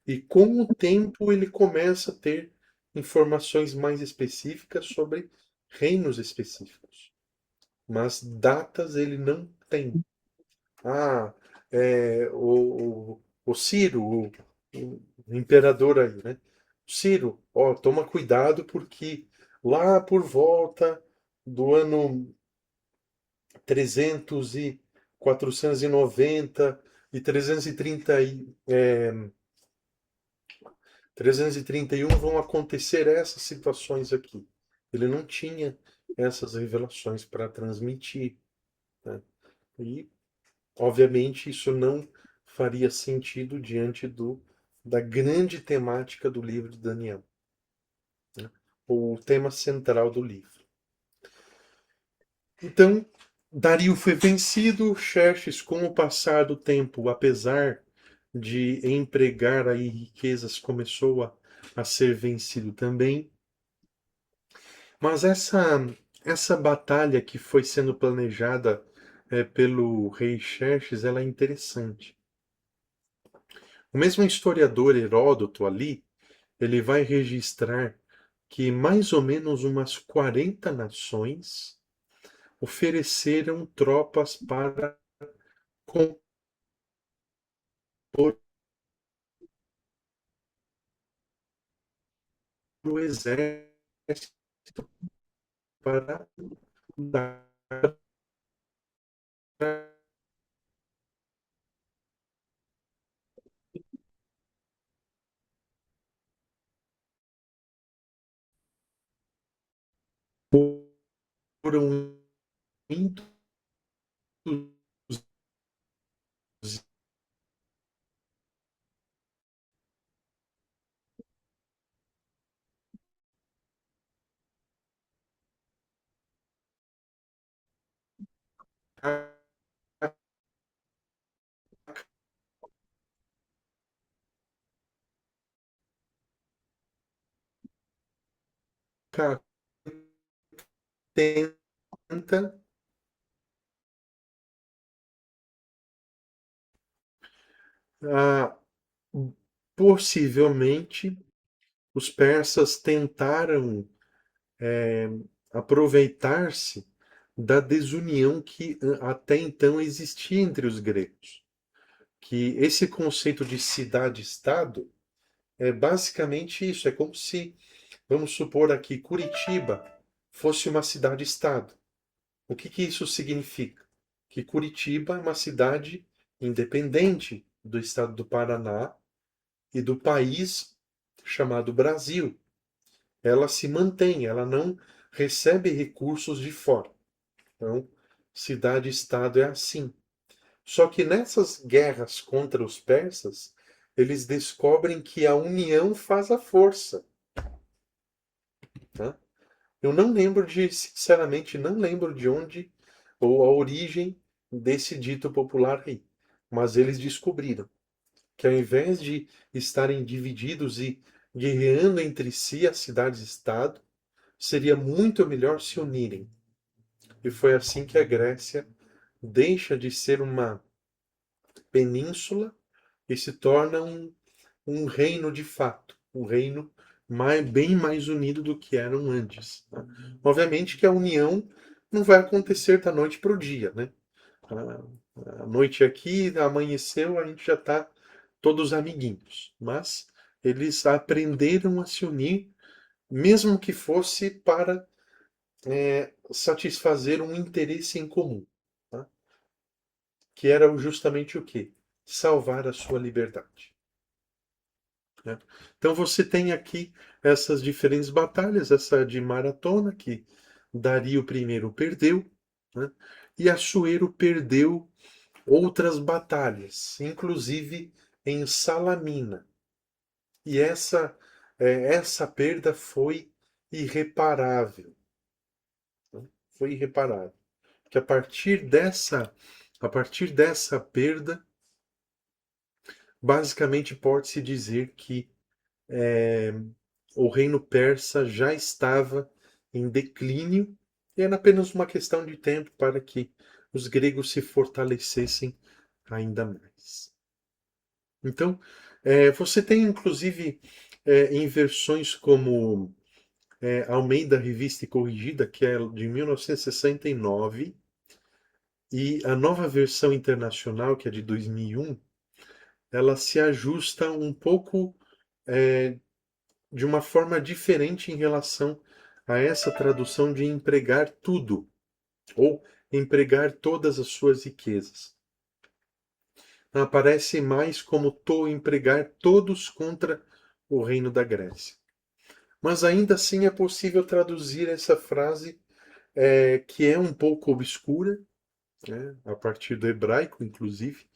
e com o tempo ele começa a ter informações mais específicas sobre reinos específicos. Mas datas ele não tem. Ah, o Ciro, o imperador aí, né? Ciro, ó, toma cuidado porque lá por volta do ano 300 e 490 e 331 vão acontecer essas situações aqui. Ele não tinha essas revelações para transmitir, né? E, obviamente, isso não faria sentido diante da grande temática do livro de Daniel, né? O tema central do livro. Então, Dario foi vencido, Xerxes, com o passar do tempo, apesar de empregar aí riquezas, começou a ser vencido também. Mas essa batalha que foi sendo planejada pelo rei Xerxes, ela é interessante. O mesmo historiador Heródoto ali, ele vai registrar que mais ou menos umas 40 nações ofereceram tropas para compor o exército para dar foram muitos tenta ah, possivelmente os persas tentaram aproveitar-se da desunião que até então existia entre os gregos. Que esse conceito de cidade-estado é basicamente isso. É como se, vamos supor aqui, Curitiba fosse uma cidade-estado. O que que isso significa? Que Curitiba é uma cidade independente do estado do Paraná e do país chamado Brasil. Ela se mantém, ela não recebe recursos de fora. Então, cidade-estado é assim. Só que nessas guerras contra os persas, eles descobrem que a união faz a força. Tá? Eu não lembro sinceramente, não lembro de onde ou a origem desse dito popular aí. Mas eles descobriram que ao invés de estarem divididos e guerreando entre si as cidades-estado, seria muito melhor se unirem. E foi assim que a Grécia deixa de ser uma península e se torna um reino de fato, um reino bem mais unido do que eram antes. Tá? Obviamente que a união não vai acontecer da noite para o dia, né? A noite aqui, amanheceu, a gente já está todos amiguinhos. Mas eles aprenderam a se unir, mesmo que fosse para satisfazer um interesse em comum, tá? Que era justamente o quê? Salvar a sua liberdade. Né? Então você tem aqui essas diferentes batalhas, essa de Maratona, que Dario I perdeu, né? E Assuero perdeu outras batalhas, inclusive em Salamina. E essa perda foi irreparável. Né? Foi irreparável. Que a partir dessa perda, basicamente pode-se dizer que o reino persa já estava em declínio e era apenas uma questão de tempo para que os gregos se fortalecessem ainda mais. Então, você tem inclusive em versões como Almeida Revista e Corrigida, que é de 1969, e a nova versão internacional, que é de 2001, ela se ajusta um pouco de uma forma diferente em relação a essa tradução de empregar tudo, ou empregar todas as suas riquezas. Aparece mais como empregar todos contra o reino da Grécia. Mas ainda assim é possível traduzir essa frase, que é um pouco obscura, né, a partir do hebraico, inclusive,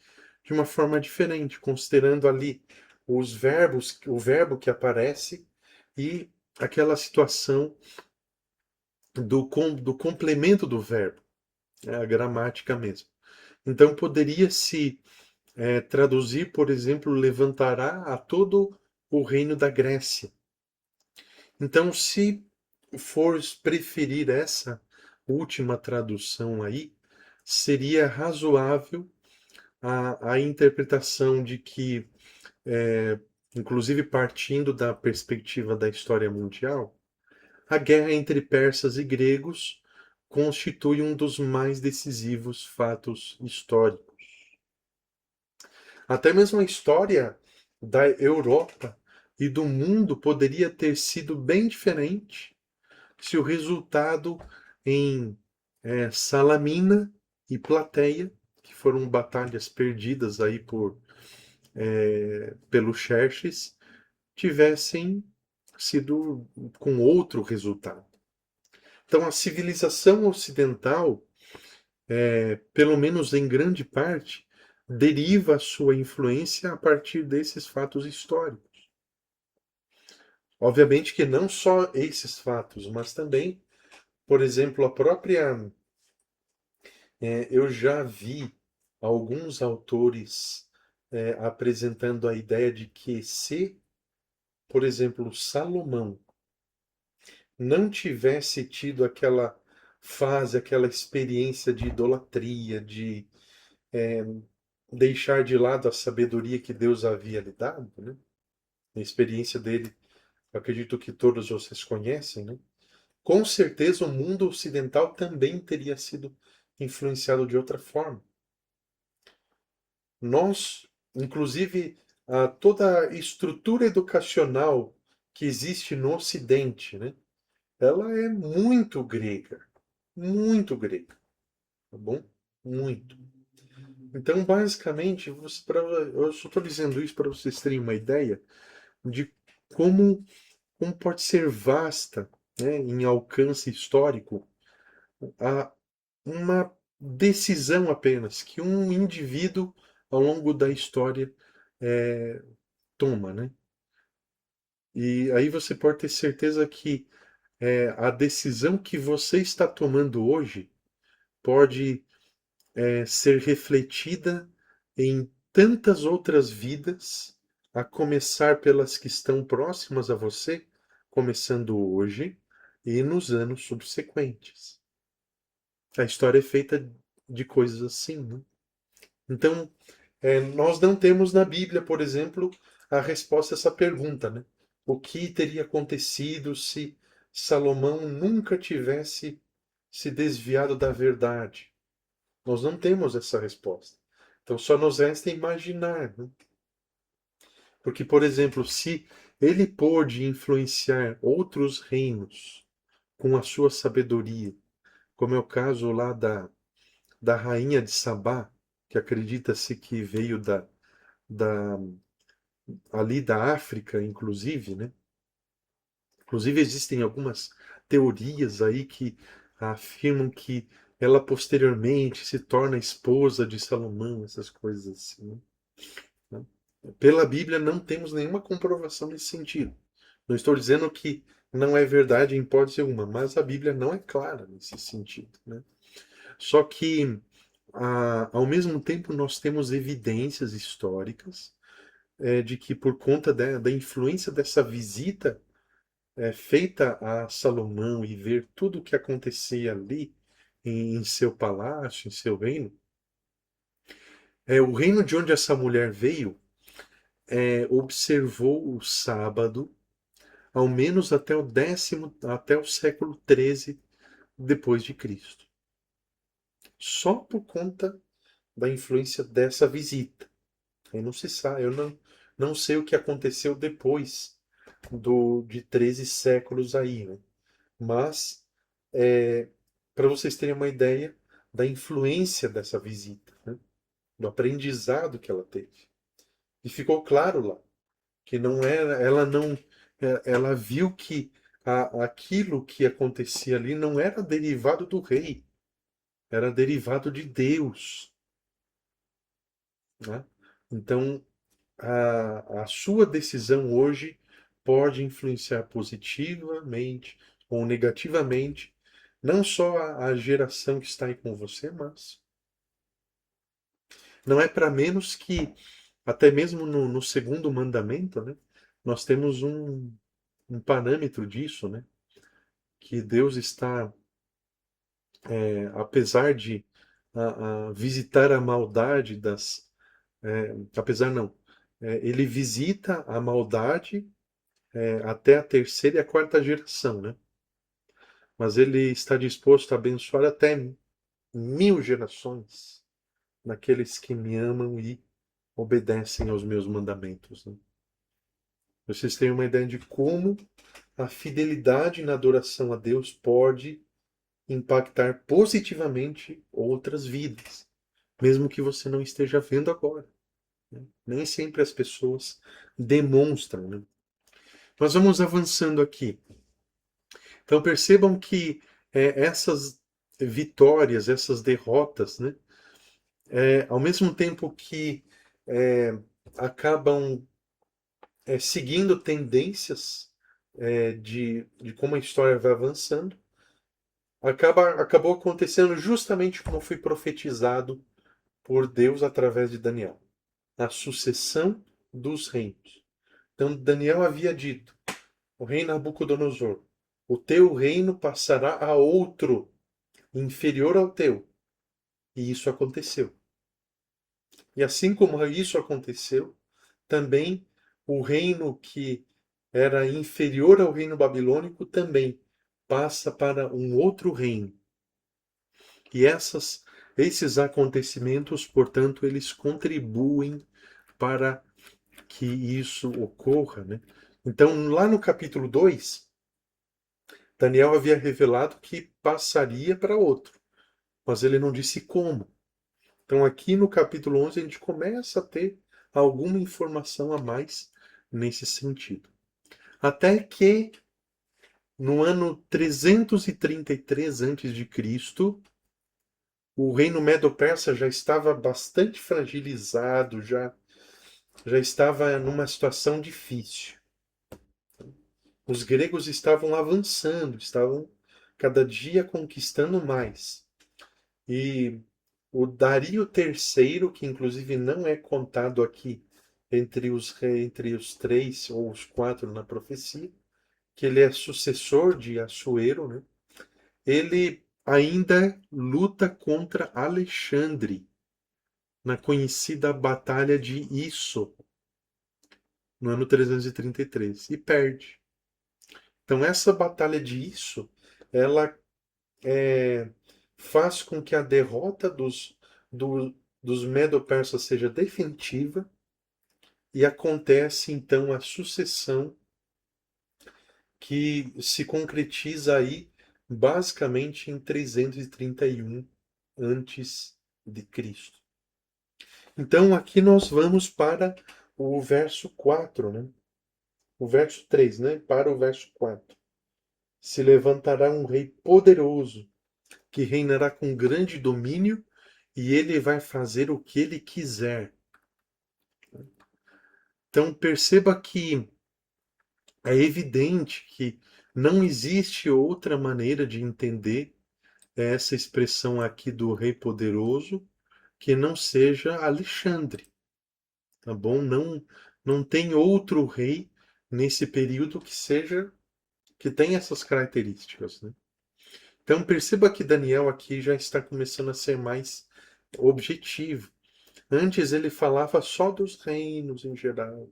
de uma forma diferente, considerando ali os verbos, o verbo que aparece e aquela situação do complemento do verbo, a gramática mesmo. Então poderia-se traduzir, por exemplo, levantará a todo o reino da Grécia. Então, se fores preferir essa última tradução aí, seria razoável a interpretação de que inclusive partindo da perspectiva da história mundial, a guerra entre persas e gregos constitui um dos mais decisivos fatos históricos. Até mesmo a história da Europa e do mundo poderia ter sido bem diferente se o resultado em Salamina e Plateia, que foram batalhas perdidas aí pelo Xerxes, tivessem sido com outro resultado. Então a civilização ocidental, pelo menos em grande parte, deriva a sua influência a partir desses fatos históricos. Obviamente que não só esses fatos, mas também, por exemplo, a própria. Eu já vi alguns autores apresentando a ideia de que se, por exemplo, Salomão não tivesse tido aquela fase, aquela experiência de idolatria, de deixar de lado a sabedoria que Deus havia lhe dado, né? A experiência dele, eu acredito que todos vocês conhecem, né? Com certeza o mundo ocidental também teria sido influenciado de outra forma. Nós, inclusive, toda a estrutura educacional que existe no Ocidente, né? Ela é muito grega. Muito grega. Tá bom? Muito. Então, basicamente, eu só estou dizendo isso para vocês terem uma ideia de como, como pode ser vasta, né, em alcance histórico, a, uma decisão apenas que um indivíduo, ao longo da história, é, toma, né? E aí você pode ter certeza que a decisão que você está tomando hoje pode ser refletida em tantas outras vidas, a começar pelas que estão próximas a você, começando hoje e nos anos subsequentes. A história é feita de coisas assim, né? Então, nós não temos na Bíblia, por exemplo, a resposta a essa pergunta, né? O que teria acontecido se Salomão nunca tivesse se desviado da verdade? Nós não temos essa resposta. Então só nos resta imaginar, né? Porque, por exemplo, se ele pôde influenciar outros reinos com a sua sabedoria, como é o caso lá da rainha de Sabá, que acredita-se que veio da, ali da África, inclusive, né? Inclusive existem algumas teorias aí que afirmam que ela posteriormente se torna esposa de Salomão, essas coisas assim, né? Pela Bíblia não temos nenhuma comprovação nesse sentido. Não estou dizendo que não é verdade em hipótese alguma, mas a Bíblia não é clara nesse sentido, né? Só que, ao mesmo tempo, nós temos evidências históricas de que, por conta da influência dessa visita feita a Salomão e ver tudo o que acontecia ali em seu palácio, em seu reino, o reino de onde essa mulher veio observou o sábado ao menos até o século 13 depois de Cristo. Só por conta da influência dessa visita. Eu não se sabe, eu não sei o que aconteceu depois de 13 séculos aí, né? Mas, para vocês terem uma ideia da influência dessa visita, né? Do aprendizado que ela teve. E ficou claro lá que não era, ela não, ela viu que aquilo que acontecia ali não era derivado do rei, era derivado de Deus, né? Então, a sua decisão hoje pode influenciar positivamente ou negativamente, não só a geração que está aí com você, mas não é para menos que, até mesmo no segundo mandamento, né, nós temos um parâmetro disso, né, que Deus está, apesar de visitar a maldade apesar não, ele visita a maldade até a terceira e a quarta geração, né? Mas ele está disposto a abençoar até 1000 gerações naqueles que me amam e obedecem aos meus mandamentos, né? Vocês têm uma ideia de como a fidelidade na adoração a Deus pode impactar positivamente outras vidas, mesmo que você não esteja vendo agora, né? Nem sempre as pessoas demonstram, né? Nós vamos avançando aqui. Então percebam que essas vitórias, essas derrotas, né, ao mesmo tempo que acabam seguindo tendências de como a história vai avançando, acabou acontecendo justamente como foi profetizado por Deus através de Daniel, a sucessão dos reinos. Então Daniel havia dito: o rei Nabucodonosor, o teu reino passará a outro inferior ao teu. E isso aconteceu. E assim como isso aconteceu, também o reino que era inferior ao reino babilônico também passa para um outro reino. E esses acontecimentos, portanto, eles contribuem para que isso ocorra, né? Então, lá no capítulo 2, Daniel havia revelado que passaria para outro, mas ele não disse como. Então, aqui no capítulo 11, a gente começa a ter alguma informação a mais nesse sentido. Até que, no ano 333 a.C., o reino Medo-Persa já estava bastante fragilizado, já estava numa situação difícil. Os gregos estavam avançando, estavam cada dia conquistando mais. E o Dario III, que inclusive não é contado aqui entre os três ou os quatro na profecia, que ele é sucessor de Assuero, né? Ele ainda luta contra Alexandre na conhecida Batalha de Isso, no ano 333, e perde. Então essa Batalha de Isso, ela faz com que a derrota dos Medo-Persas seja definitiva e acontece então a sucessão que se concretiza aí basicamente em 331 antes de Cristo. Então aqui nós vamos para o verso 4, né? O verso 3, né? Para o verso 4. Se levantará um rei poderoso que reinará com grande domínio e ele vai fazer o que ele quiser. Então perceba que é evidente que não existe outra maneira de entender essa expressão aqui do rei poderoso que não seja Alexandre, tá bom? Não tem outro rei nesse período que tenha essas características, né? Então perceba que Daniel aqui já está começando a ser mais objetivo. Antes ele falava só dos reinos em geral.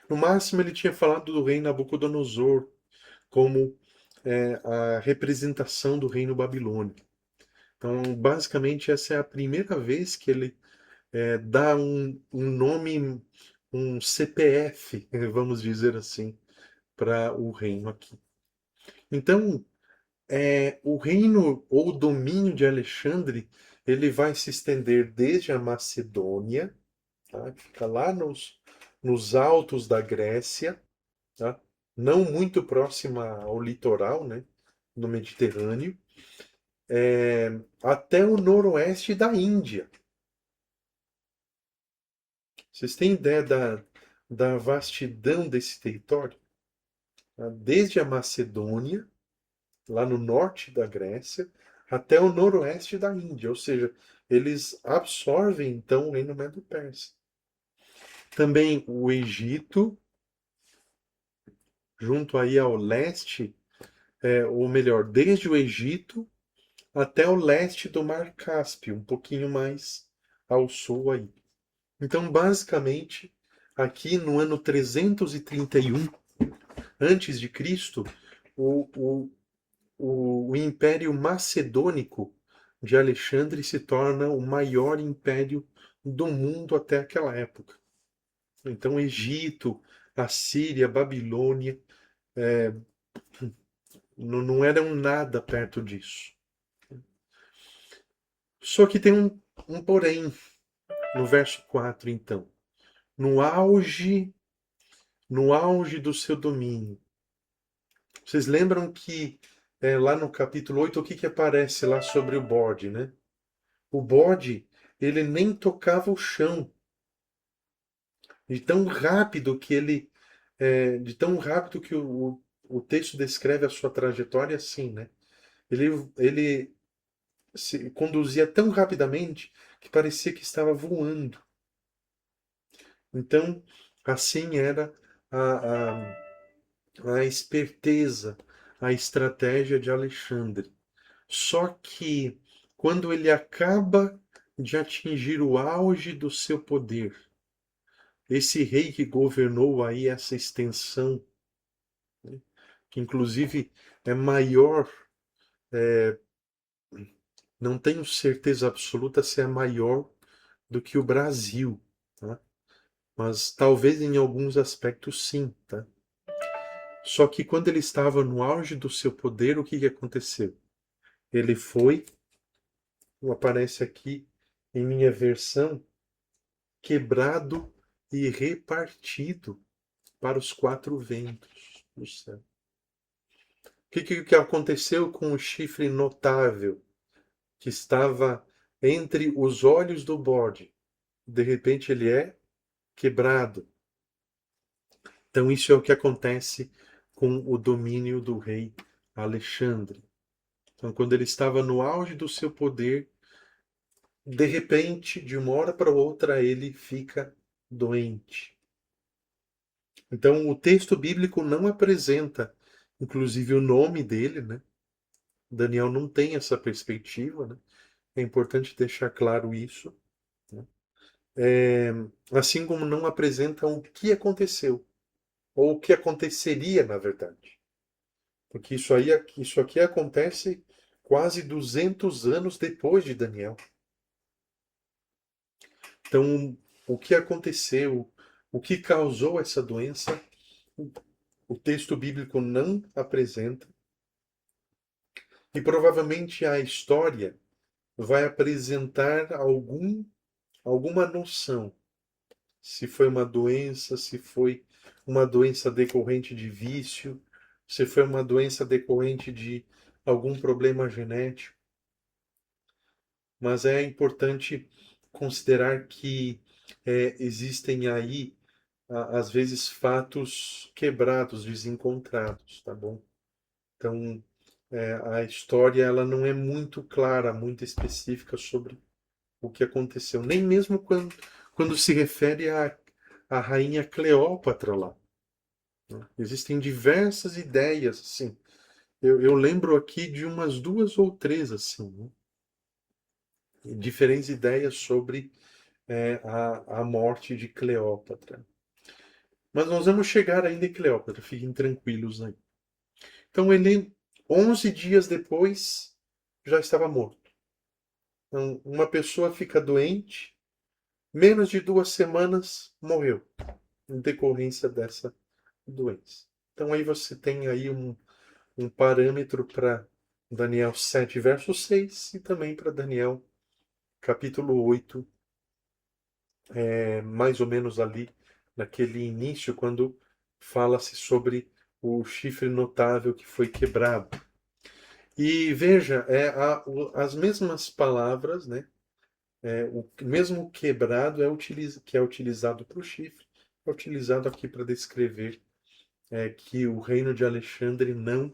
No máximo ele tinha falado do rei Nabucodonosor como a representação do reino babilônico. Então, basicamente, essa é a primeira vez que ele dá um nome, um CPF, vamos dizer assim, para o reino aqui. Então, o reino ou o domínio de Alexandre, ele vai se estender desde a Macedônia, tá? Fica lá nos altos da Grécia, tá? Não muito próxima ao litoral, né? No Mediterrâneo, até o noroeste da Índia. Vocês têm ideia da vastidão desse território? Tá? Desde a Macedônia, lá no norte da Grécia, até o noroeste da Índia, ou seja, eles absorvem então o reino Medo-Persa. Também o Egito, junto aí ao leste, ou melhor, desde o Egito até o leste do Mar Cáspio, um pouquinho mais ao sul aí. Então, basicamente, aqui no ano 331 antes de Cristo, o, o, o Império Macedônico de Alexandre se torna o maior império do mundo até aquela época. Então, Egito, Assíria, Babilônia, não eram nada perto disso. Só que tem um porém no verso 4, então. No auge, no auge do seu domínio. Vocês lembram que lá no capítulo 8 o que aparece lá sobre o bode, né? O bode, ele nem tocava o chão. De tão rápido que de tão rápido que o texto descreve a sua trajetória assim, né? Ele se conduzia tão rapidamente que parecia que estava voando. Então, assim era a, a esperteza, a estratégia de Alexandre. Só que quando ele acaba de atingir o auge do seu poder, esse rei que governou aí essa extensão, né, que inclusive é maior, não tenho certeza absoluta se é maior do que o Brasil, tá? Mas talvez em alguns aspectos sim, tá? Só que quando ele estava no auge do seu poder, o que aconteceu? Ele foi, aparece aqui em minha versão, quebrado e repartido para os quatro ventos do céu. Que aconteceu com o chifre notável que estava entre os olhos do bode? De repente ele é quebrado. Então isso é o que acontece com o domínio do rei Alexandre. Então quando ele estava no auge do seu poder, de repente, de uma hora para outra, ele fica doente. Então, o texto bíblico não apresenta, inclusive, o nome dele, né? Daniel não tem essa perspectiva, né? É importante deixar claro isso, né? Assim como não apresenta o que aconteceu, ou o que aconteceria, na verdade. Porque isso aqui acontece quase 200 anos depois de Daniel. Então, o que aconteceu, o que causou essa doença, o texto bíblico não apresenta. E provavelmente a história vai apresentar alguma noção. Se foi uma doença, se foi uma doença decorrente de vício, se foi uma doença decorrente de algum problema genético. Mas é importante considerar que existem aí, às vezes, fatos quebrados, desencontrados, tá bom? Então, a história ela não é muito clara, muito específica sobre o que aconteceu, nem mesmo quando se refere à rainha Cleópatra lá, né? Existem diversas ideias, assim. Eu lembro aqui de umas duas ou três, assim, né? Diferentes ideias sobre a morte de Cleópatra. Mas nós vamos chegar ainda em Cleópatra, fiquem tranquilos aí. Então ele, 11 dias depois, já estava morto. Então, uma pessoa fica doente, menos de 2 semanas morreu, em decorrência dessa doença. Então aí você tem aí um parâmetro para Daniel 7, verso 6 e também para Daniel capítulo 8, mais ou menos ali naquele início, quando fala-se sobre o chifre notável que foi quebrado. E veja, as mesmas palavras, né? O mesmo quebrado que é utilizado para o chifre, é utilizado aqui para descrever que o reino de Alexandre não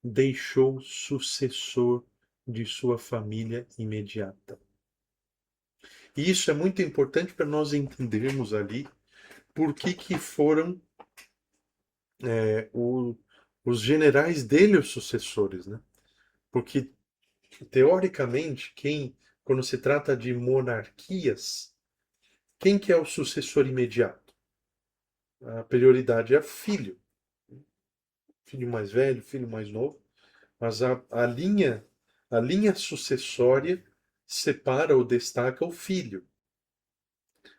deixou sucessor de sua família imediata. E isso é muito importante para nós entendermos ali por que foram o, os generais dele os sucessores, né? Porque, teoricamente, quando se trata de monarquias, quem que é o sucessor imediato? A prioridade é filho. Filho mais velho, filho mais novo. Mas a linha sucessória separa ou destaca o filho.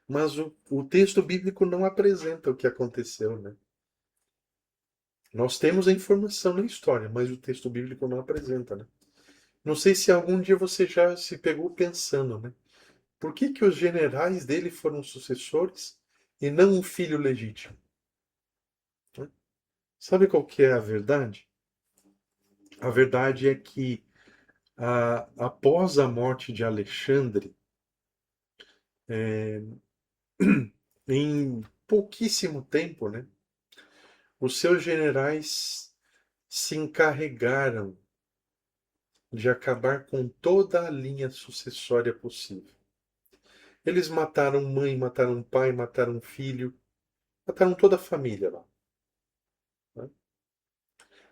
Mas o texto bíblico não apresenta o que aconteceu, né? Nós temos a informação na história, mas o texto bíblico não apresenta, né? Não sei se algum dia você já se pegou pensando, né? Por que que os generais dele foram sucessores e não um filho legítimo? Né? Sabe qual que é a verdade? A verdade é que após a morte de Alexandre, em pouquíssimo tempo, né, os seus generais se encarregaram de acabar com toda a linha sucessória possível. Eles mataram mãe, mataram pai, mataram filho, mataram toda a família lá. Né?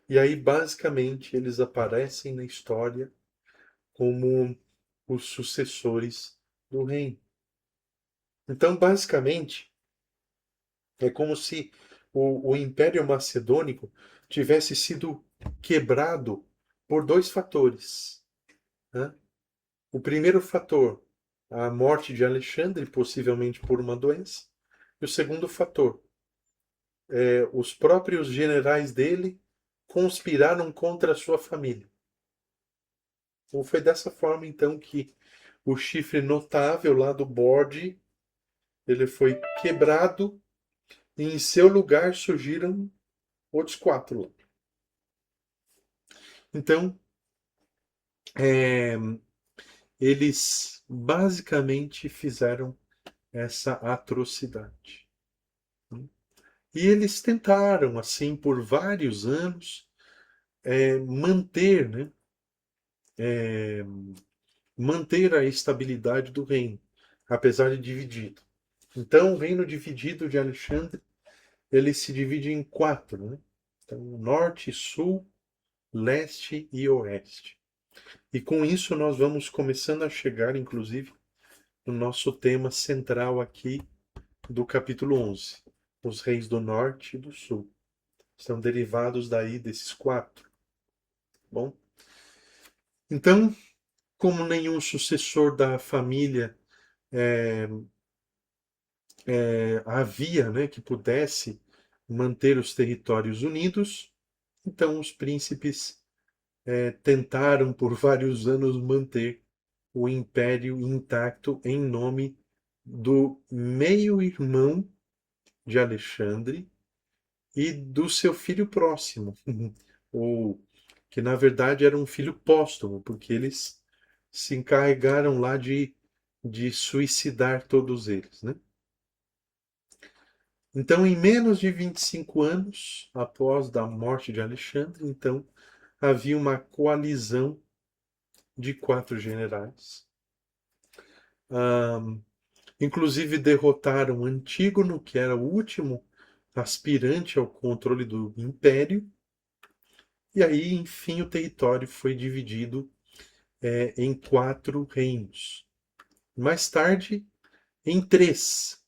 E aí, basicamente, eles aparecem na história como os sucessores do reino. Então, basicamente, é como se o Império Macedônico tivesse sido quebrado por dois fatores. Né? O primeiro fator, a morte de Alexandre, possivelmente por uma doença. E o segundo fator, os próprios generais dele conspiraram contra a sua família. Então, foi dessa forma, então, que o chifre notável lá do bode, ele foi quebrado e em seu lugar surgiram outros quatro lá. Então, é, eles basicamente fizeram essa atrocidade. E eles tentaram, assim, por vários anos, manter, né, manter a estabilidade do reino, apesar de dividido. Então, o reino dividido de Alexandre, ele se divide em quatro, né? Então, norte, sul, leste e oeste. E com isso nós vamos começando a chegar, inclusive, no nosso tema central aqui do capítulo 11. Os reis do norte e do sul. São derivados daí desses quatro. Bom, então, como nenhum sucessor da família havia, né, que pudesse manter os territórios unidos, então os príncipes tentaram por vários anos manter o império intacto em nome do meio-irmão de Alexandre e do seu filho próximo, ou que na verdade era um filho póstumo, porque eles se encarregaram lá de suicidar todos eles, né? Então, em menos de 25 anos após a morte de Alexandre, então havia uma coalizão de quatro generais. Inclusive derrotaram Antígono, que era o último aspirante ao controle do império. E aí, enfim, o território foi dividido em quatro reinos. Mais tarde, em três.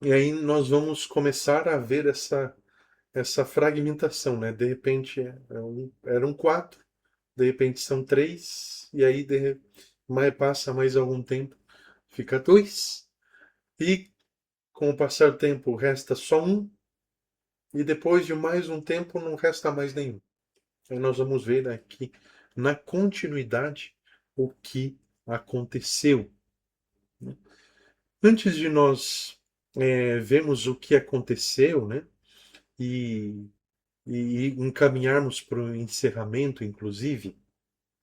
E aí nós vamos começar a ver essa fragmentação, né? De repente eram quatro, de repente são três, e aí passa mais algum tempo, fica dois, e com o passar do tempo resta só um, e depois de mais um tempo não resta mais nenhum. Aí nós vamos ver aqui na continuidade o que aconteceu. Antes de nós vermos o que aconteceu, né, e, e encaminharmos para o encerramento, inclusive,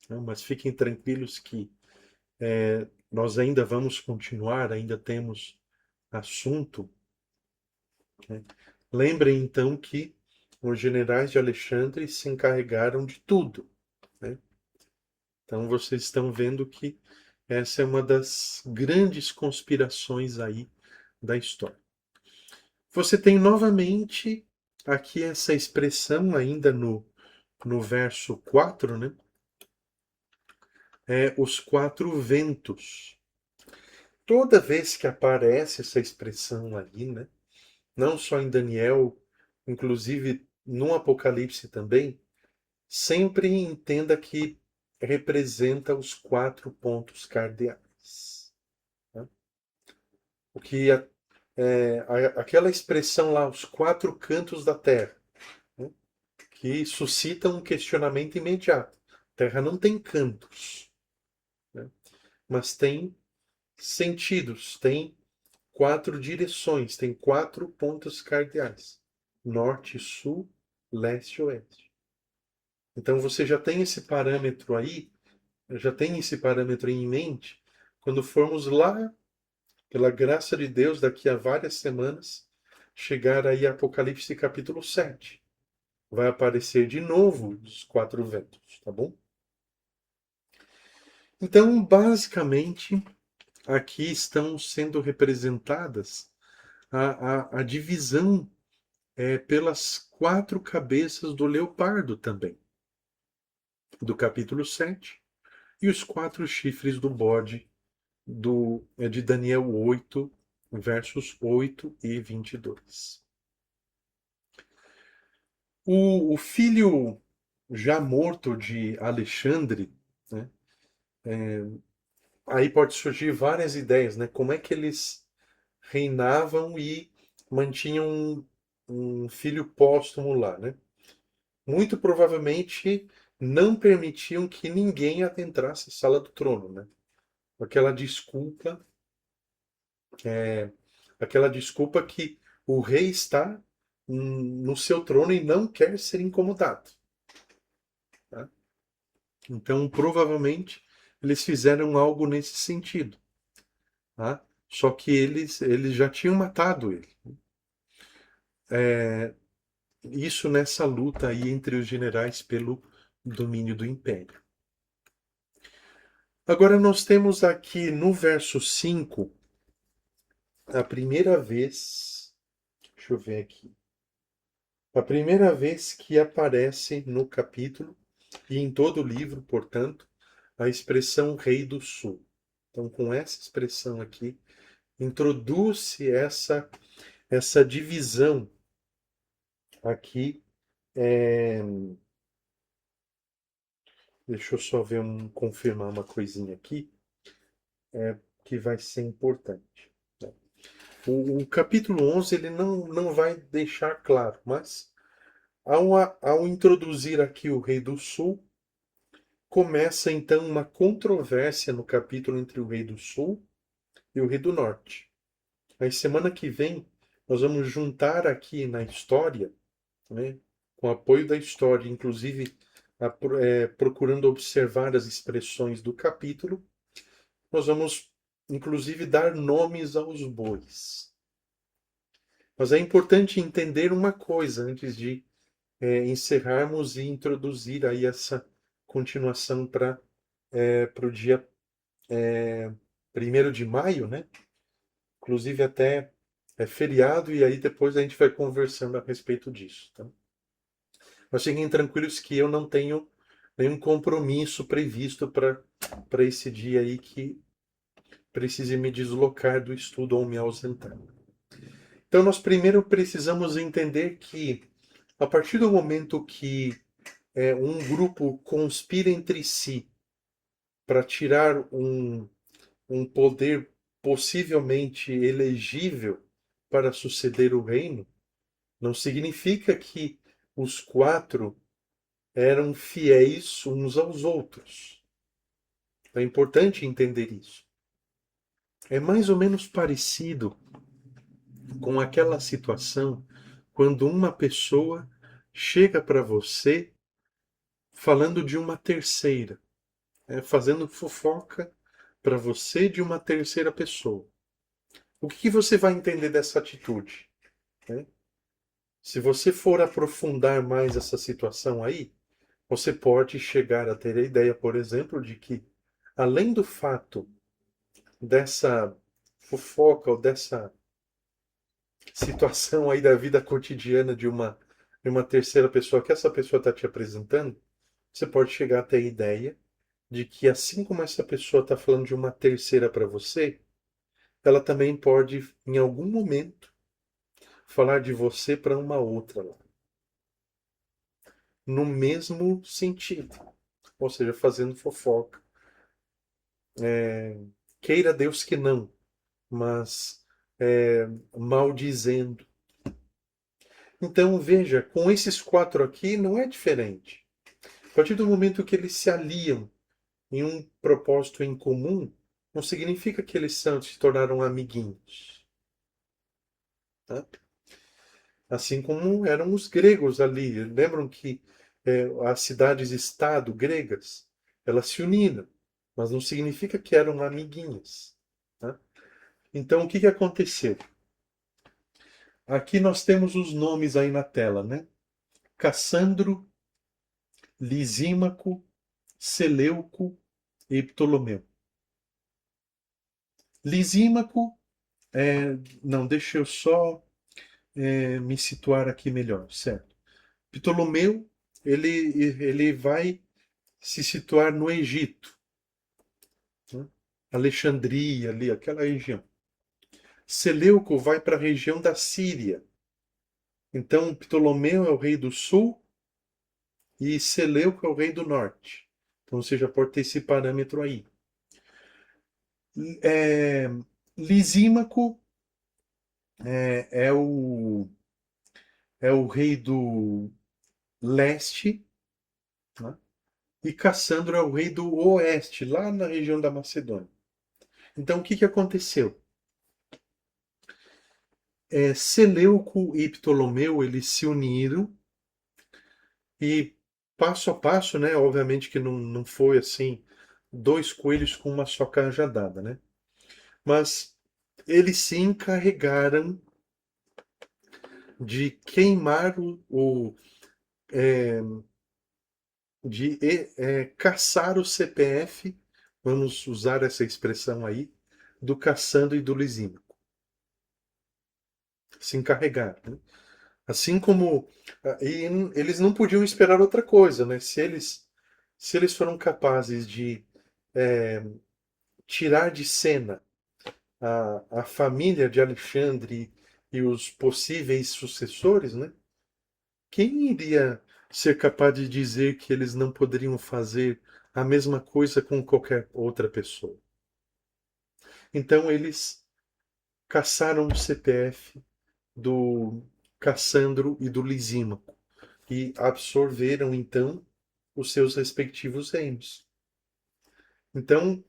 né, mas fiquem tranquilos que nós ainda vamos continuar, ainda temos assunto. Né? Lembrem então que os generais de Alexandre se encarregaram de tudo. Né? Então vocês estão vendo que essa é uma das grandes conspirações aí da história. Você tem novamente aqui essa expressão ainda no verso 4, né? Os quatro ventos. toda vez que aparece essa expressão aí, né? Não só em Daniel, inclusive no Apocalipse também, sempre entenda que representa os 4 pontos cardeais. Né? O que aquela expressão lá, os 4 cantos da terra, né? Que suscita um questionamento imediato. A terra não tem cantos, né? Mas tem sentidos, tem 4 direções, tem 4 pontos cardeais: norte, sul, leste e oeste. Então você já tem esse parâmetro aí, já tem esse parâmetro em mente, quando formos lá, pela graça de Deus, daqui a várias semanas, chegar aí a Apocalipse capítulo 7. Vai aparecer de novo os 4 ventos, tá bom? Então, basicamente, aqui estão sendo representadas a divisão pelas 4 cabeças do leopardo também, do capítulo 7, e os 4 chifres do bode de Daniel 8, versos 8 e 22. O filho já morto de Alexandre, né, aí pode surgir várias ideias, né? Como é que eles reinavam e mantinham um filho póstumo lá, né? Muito provavelmente não permitiam que ninguém adentrasse a sala do trono, né? Aquela desculpa, aquela desculpa que o rei está no seu trono e não quer ser incomodado. Tá? Então, provavelmente, eles fizeram algo nesse sentido. Tá? Só que eles já tinham matado ele. Isso nessa luta aí entre os generais pelo domínio do império. Agora nós temos aqui no verso 5 a primeira vez, deixa eu ver aqui, a primeira vez que aparece no capítulo e em todo o livro, portanto, a expressão Rei do Sul. Então, com essa expressão aqui, introduz-se essa divisão aqui. Deixa eu só confirmar uma coisinha aqui, que vai ser importante. O capítulo 11 ele não vai deixar claro, mas ao introduzir aqui o Rei do Sul, começa então uma controvérsia no capítulo entre o Rei do Sul e o Rei do Norte. Aí semana que vem nós vamos juntar aqui na história, né, com o apoio da história, inclusive procurando observar as expressões do capítulo, nós vamos inclusive dar nomes aos bois. Mas é importante entender uma coisa antes de encerrarmos e introduzir aí essa continuação para o dia 1º de maio, né? Inclusive até é feriado e aí depois a gente vai conversando a respeito disso. Tá? Mas fiquem tranquilos que eu não tenho nenhum compromisso previsto para esse dia aí que precise me deslocar do estudo ou me ausentar. Então nós primeiro precisamos entender que a partir do momento que um grupo conspira entre si para tirar um poder possivelmente elegível para suceder o reino, não significa que os 4 eram fiéis uns aos outros. É importante entender isso. É mais ou menos parecido com aquela situação quando uma pessoa chega para você falando de uma terceira, fazendo fofoca para você de uma terceira pessoa. O que você vai entender dessa atitude? Né? Se você for aprofundar mais essa situação aí, você pode chegar a ter a ideia, por exemplo, de que, além do fato dessa fofoca ou dessa situação aí da vida cotidiana de uma terceira pessoa que essa pessoa está te apresentando, você pode chegar a ter a ideia de que, assim como essa pessoa está falando de uma terceira para você, ela também pode, em algum momento, falar de você para uma outra lá, no mesmo sentido, ou seja, fazendo fofoca. Queira Deus que não, mas maldizendo. Então veja, com esses quatro aqui não é diferente. A partir do momento que eles se aliam em um propósito em comum, não significa que eles se tornaram amiguinhos. Tá? Assim como eram os gregos ali. Lembram que as cidades-estado gregas, elas se uniram, mas não significa que eram amiguinhas. Tá? Então, o que aconteceu? Aqui nós temos os nomes aí na tela, né? Cassandro, Lisímaco, Seleuco e Ptolomeu. Lisímaco, não, deixa eu só me situar aqui melhor, certo? Ptolomeu, ele vai se situar no Egito, né? Alexandria, ali, aquela região. Seleuco vai para a região da Síria. Então, Ptolomeu é o rei do sul e Seleuco é o rei do norte. Então, você já pode ter esse parâmetro aí. É, Lisímaco é o rei do leste, né? E Cassandro é o rei do oeste, lá na região da Macedônia. Então, o que aconteceu? Seleuco e Ptolomeu, eles se uniram e passo a passo, né? Obviamente que não foi assim, dois coelhos com uma só cajadada, né? Mas eles se encarregaram de queimar de caçar o CPF, vamos usar essa expressão aí, do Cassandro e do Lisímaco. Se encarregar, né? Assim como e eles não podiam esperar outra coisa, né? Se eles foram capazes de é, tirar de cena a família de Alexandre e os possíveis sucessores, né? Quem iria ser capaz de dizer que eles não poderiam fazer a mesma coisa com qualquer outra pessoa? Então eles caçaram o CPF do Cassandro e do Lisímaco e absorveram então os seus respectivos reinos. Então,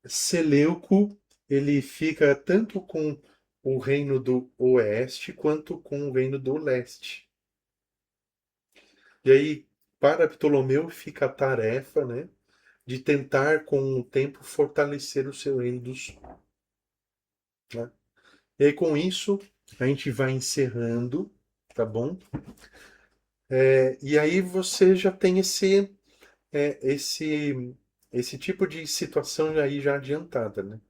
Seleuco ele fica tanto com o reino do oeste quanto com o reino do leste. E aí, para Ptolomeu fica a tarefa, né, de tentar com o tempo fortalecer o seu reino do sul, né? E aí com isso a gente vai encerrando, tá bom? E aí você já tem esse tipo de situação aí já adiantada, né?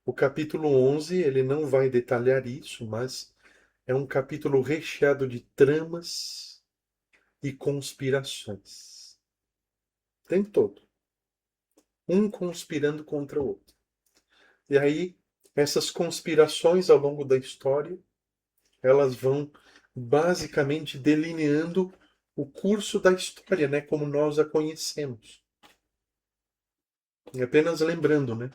O capítulo 11 ele não vai detalhar isso, mas é um capítulo recheado de tramas e conspirações. O tempo todo. Um conspirando contra o outro. E aí, essas conspirações ao longo da história, elas vão basicamente delineando o curso da história, né, como nós a conhecemos. E apenas lembrando, né,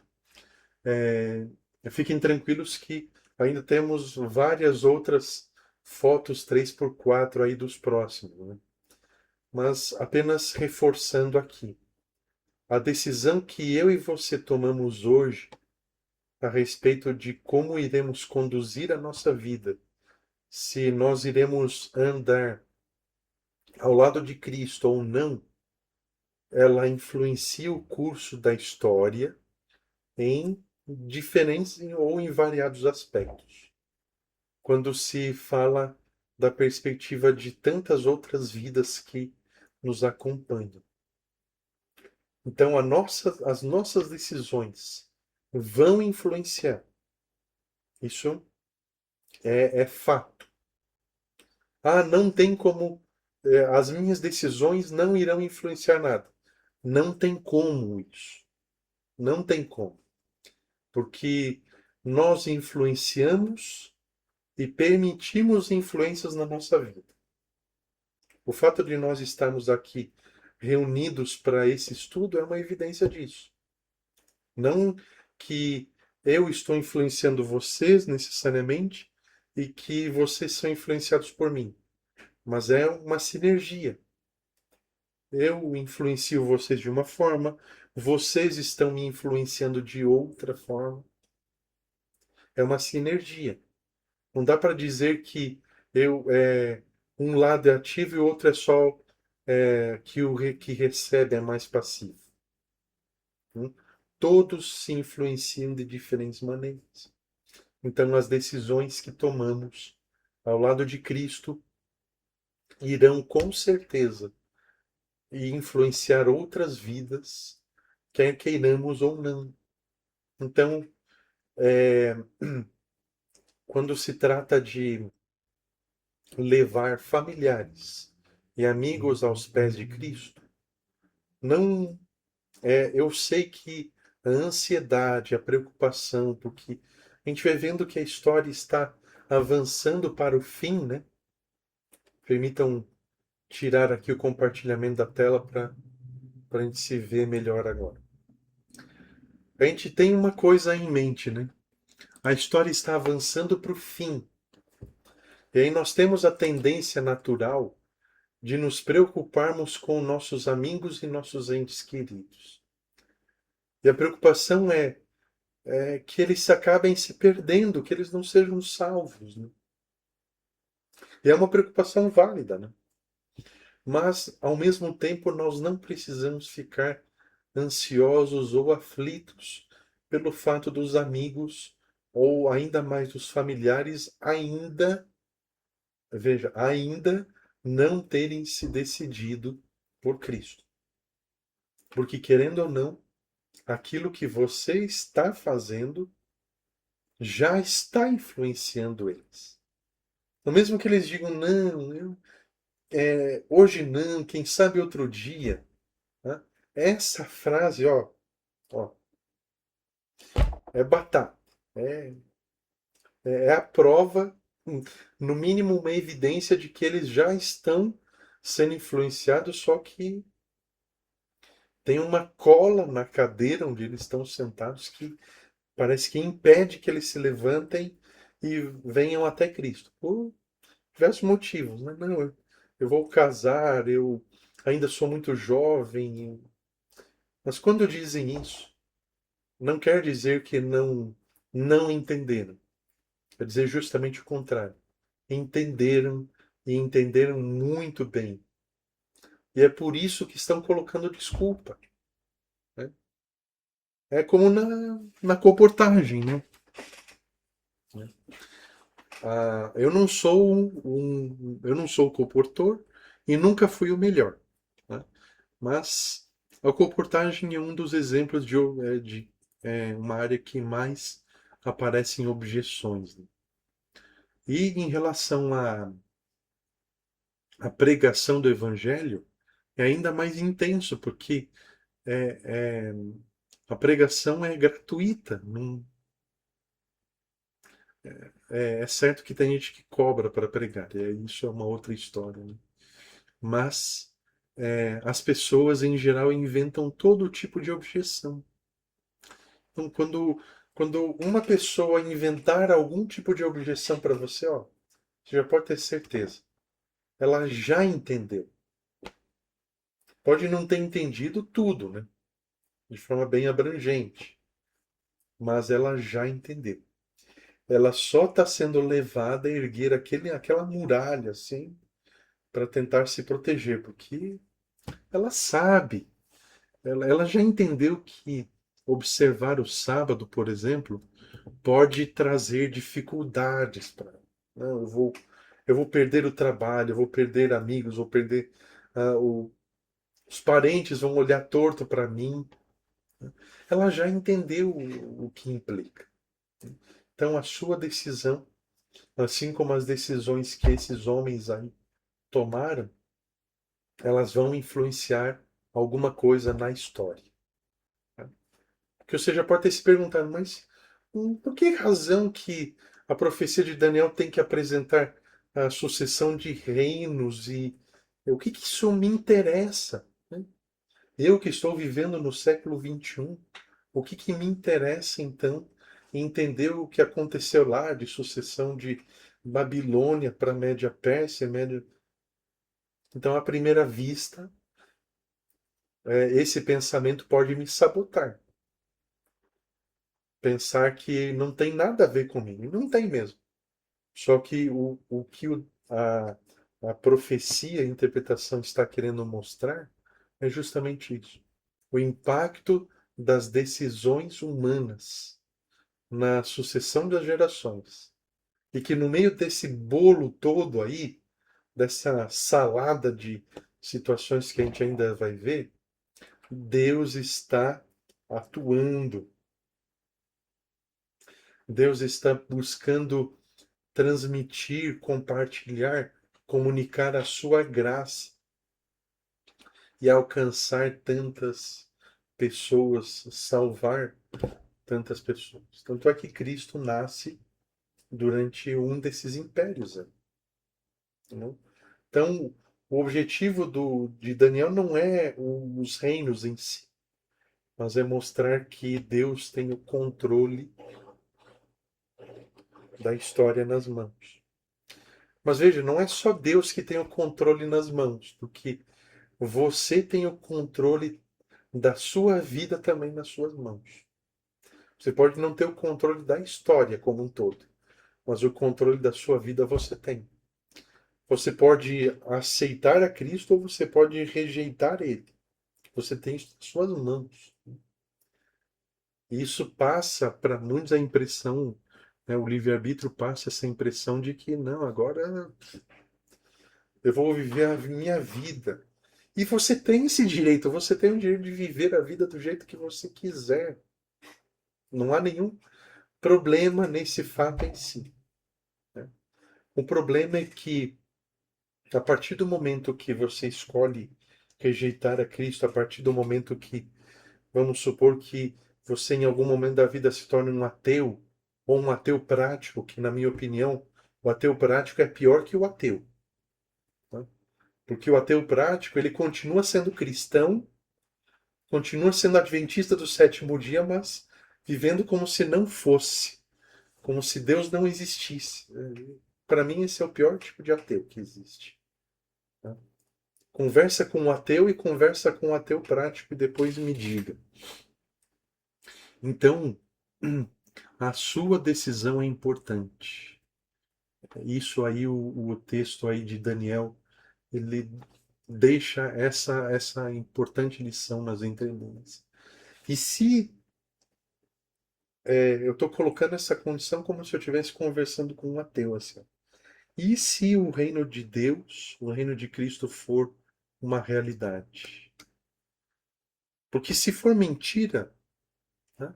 é, fiquem tranquilos que ainda temos várias outras fotos 3x4 aí dos próximos, né? Mas apenas reforçando aqui. A decisão que eu e você tomamos hoje a respeito de como iremos conduzir a nossa vida, se nós iremos andar ao lado de Cristo ou não, ela influencia o curso da história em diferentes ou em variados aspectos. Quando se fala da perspectiva de tantas outras vidas que nos acompanham. Então, as nossas decisões vão influenciar. Isso é fato. Ah, não tem como. As minhas decisões não irão influenciar nada. Não tem como isso. Não tem como. Porque nós influenciamos e permitimos influências na nossa vida. O fato de nós estarmos aqui reunidos para esse estudo é uma evidência disso. Não que eu estou influenciando vocês necessariamente e que vocês são influenciados por mim, mas é uma sinergia. Eu influencio vocês de uma forma, vocês estão me influenciando de outra forma. É uma sinergia. Não dá para dizer que um lado é ativo e o outro é só que que recebe é mais passivo. Hum? Todos se influenciam de diferentes maneiras. Então, as decisões que tomamos ao lado de Cristo irão com certeza influenciar outras vidas, quer queiramos ou não. Então, quando se trata de levar familiares e amigos aos pés de Cristo, não eu sei que a ansiedade, a preocupação, porque a gente vai vendo que a história está avançando para o fim, né? Permitam tirar aqui o compartilhamento da tela para a gente se ver melhor agora. A gente tem uma coisa em mente, né? A história está avançando para o fim. E aí nós temos a tendência natural de nos preocuparmos com nossos amigos e nossos entes queridos. E a preocupação é que eles acabem se perdendo, que eles não sejam salvos. Né? E é uma preocupação válida, né? Mas, ao mesmo tempo, nós não precisamos ficar ansiosos ou aflitos pelo fato dos amigos ou ainda mais dos familiares ainda não terem se decidido por Cristo. Porque, querendo ou não, aquilo que você está fazendo já está influenciando eles. Então, mesmo que eles digam, não, hoje não, quem sabe outro dia. Né? Essa frase, ó, é batata. É, é a prova, no mínimo uma evidência de que eles já estão sendo influenciados, só que tem uma cola na cadeira onde eles estão sentados que parece que impede que eles se levantem e venham até Cristo. Por diversos motivos. Né? Não, eu vou casar, eu ainda sou muito jovem. Mas quando dizem isso, não quer dizer que não entenderam. Quer dizer justamente o contrário. Entenderam e entenderam muito bem. E é por isso que estão colocando desculpa. Né? É como na comportagem, né? Eu não sou o comportor e nunca fui o melhor. Né? Mas a comportagem é um dos exemplos de uma área que mais aparecem objeções. Né? E em relação à pregação do evangelho, é ainda mais intenso, porque é, é, a pregação é gratuita. Não, é certo que tem gente que cobra para pregar, e isso é uma outra história. Né? Mas as pessoas, em geral, inventam todo tipo de objeção. Então, quando uma pessoa inventar algum tipo de objeção para você, ó, você já pode ter certeza. Ela já entendeu. Pode não ter entendido tudo, né? De forma bem abrangente. Mas ela já entendeu. Ela só está sendo levada a erguer aquela muralha, assim, para tentar se proteger, porque ela sabe, ela já entendeu que observar o sábado, por exemplo, pode trazer dificuldades para ela. Não, eu vou perder o trabalho, eu vou perder amigos, vou perder os parentes vão olhar torto para mim. Ela já entendeu o que implica. Então a sua decisão, assim como as decisões que esses homens aí tomaram, elas vão influenciar alguma coisa na história. Tá? Que você já pode ter se perguntado, mas Por que razão que a profecia de Daniel tem que apresentar a sucessão de reinos e o que que isso me interessa, né? Eu que estou vivendo no século XXI, o que que me interessa então em entender o que aconteceu lá de sucessão de Babilônia para a Média Pérsia, Média... Então, à primeira vista, esse pensamento pode me sabotar. Pensar que não tem nada a ver comigo. E não tem mesmo. Só que o que a profecia, a interpretação está querendo mostrar é justamente isso. O impacto das decisões humanas na sucessão das gerações. E que no meio desse bolo todo aí, dessa salada de situações que a gente ainda vai ver, Deus está atuando. Deus está buscando transmitir, compartilhar, comunicar a sua graça e alcançar tantas pessoas, salvar tantas pessoas. Tanto é que Cristo nasce durante um desses impérios, né? Então, o objetivo de Daniel não é os reinos em si, mas é mostrar que Deus tem o controle da história nas mãos. Mas veja, não é só Deus que tem o controle nas mãos, porque você tem o controle da sua vida também nas suas mãos. Você pode não ter o controle da história como um todo, mas o controle da sua vida você tem. Você pode aceitar a Cristo ou você pode rejeitar Ele. Você tem isso nas suas mãos. E isso passa para muitos a impressão, né, o livre-arbítrio passa essa impressão de que não, agora eu vou viver a minha vida. E você tem esse direito, você tem o direito de viver a vida do jeito que você quiser. Não há nenhum problema nesse fato em si, né? O problema é que, a partir do momento que você escolhe rejeitar a Cristo, a partir do momento que, vamos supor que você em algum momento da vida se torne um ateu, ou um ateu prático, que na minha opinião, o ateu prático é pior que o ateu, né? Porque o ateu prático, ele continua sendo cristão, continua sendo adventista do sétimo dia, mas vivendo como se não fosse, como se Deus não existisse. Para mim, esse é o pior tipo de ateu que existe, né? Conversa com um ateu e conversa com um ateu prático e depois me diga. Então, a sua decisão é importante. Isso aí, o texto aí de Daniel, ele deixa essa importante lição nas entrelinhas. E se eu estou colocando essa condição como se eu estivesse conversando com um ateu, assim. E se o reino de Deus, o reino de Cristo for uma realidade? Porque se for mentira, né,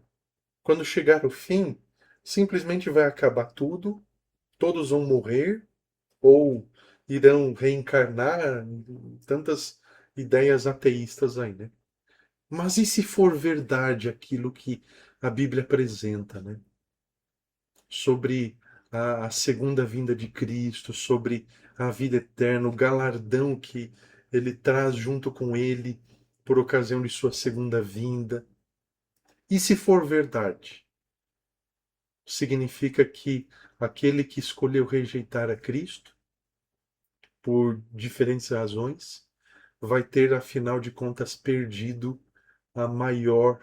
quando chegar o fim, simplesmente vai acabar tudo, todos vão morrer, ou irão reencarnar, tantas ideias ateístas aí, né? Mas e se for verdade aquilo que a Bíblia apresenta, né? Sobre a segunda vinda de Cristo, sobre a vida eterna, o galardão que ele traz junto com ele por ocasião de sua segunda vinda. E se for verdade, significa que aquele que escolheu rejeitar a Cristo, por diferentes razões, vai ter, afinal de contas, perdido a maior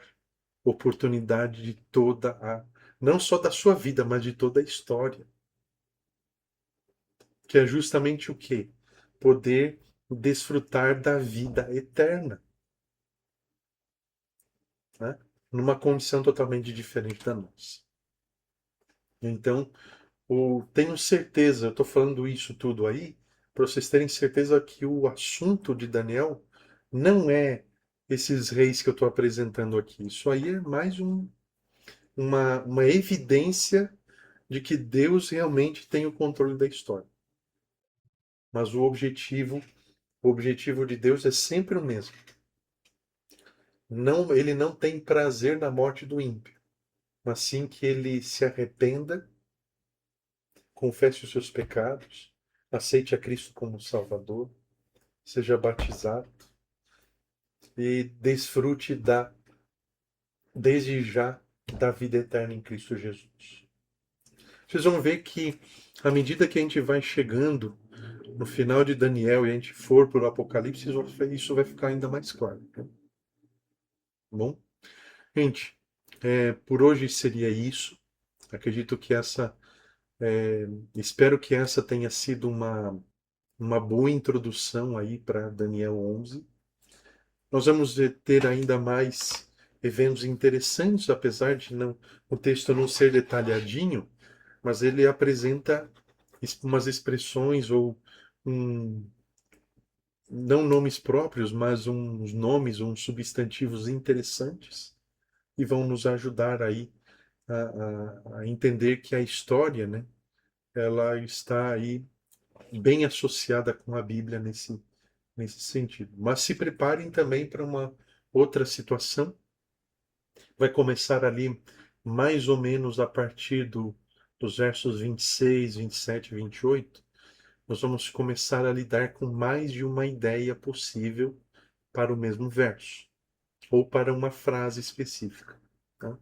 oportunidade de toda a, não só da sua vida, mas de toda a história. Que é justamente o quê? Poder desfrutar da vida eterna, né? Numa condição totalmente diferente da nossa. Então, tenho certeza, eu estou falando isso tudo aí, para vocês terem certeza que o assunto de Daniel não é esses reis que eu estou apresentando aqui. Isso aí é mais uma evidência de que Deus realmente tem o controle da história. Mas o objetivo de Deus é sempre o mesmo. Não, ele não tem prazer na morte do ímpio. mas sim que ele se arrependa, confesse os seus pecados, aceite a Cristo como Salvador, seja batizado e desfrute desde já, da vida eterna em Cristo Jesus. Vocês vão ver que, à medida que a gente vai chegando no final de Daniel e a gente for para o Apocalipse, isso vai ficar ainda mais claro. Tá bom? Gente, por hoje seria isso. Acredito que espero que essa tenha sido uma boa introdução aí para Daniel 11. Nós vamos ter ainda mais eventos interessantes, apesar de o texto não ser detalhadinho, mas ele apresenta umas expressões ou um, não nomes próprios, mas uns nomes, uns substantivos interessantes e vão nos ajudar aí a entender que a história, né, ela está aí bem associada com a Bíblia nesse sentido. Mas se preparem também para uma outra situação. Vai começar ali mais ou menos a partir dos versos 26, 27 e 28. Nós vamos começar a lidar com mais de uma ideia possível para o mesmo verso, ou para uma frase específica. Tá?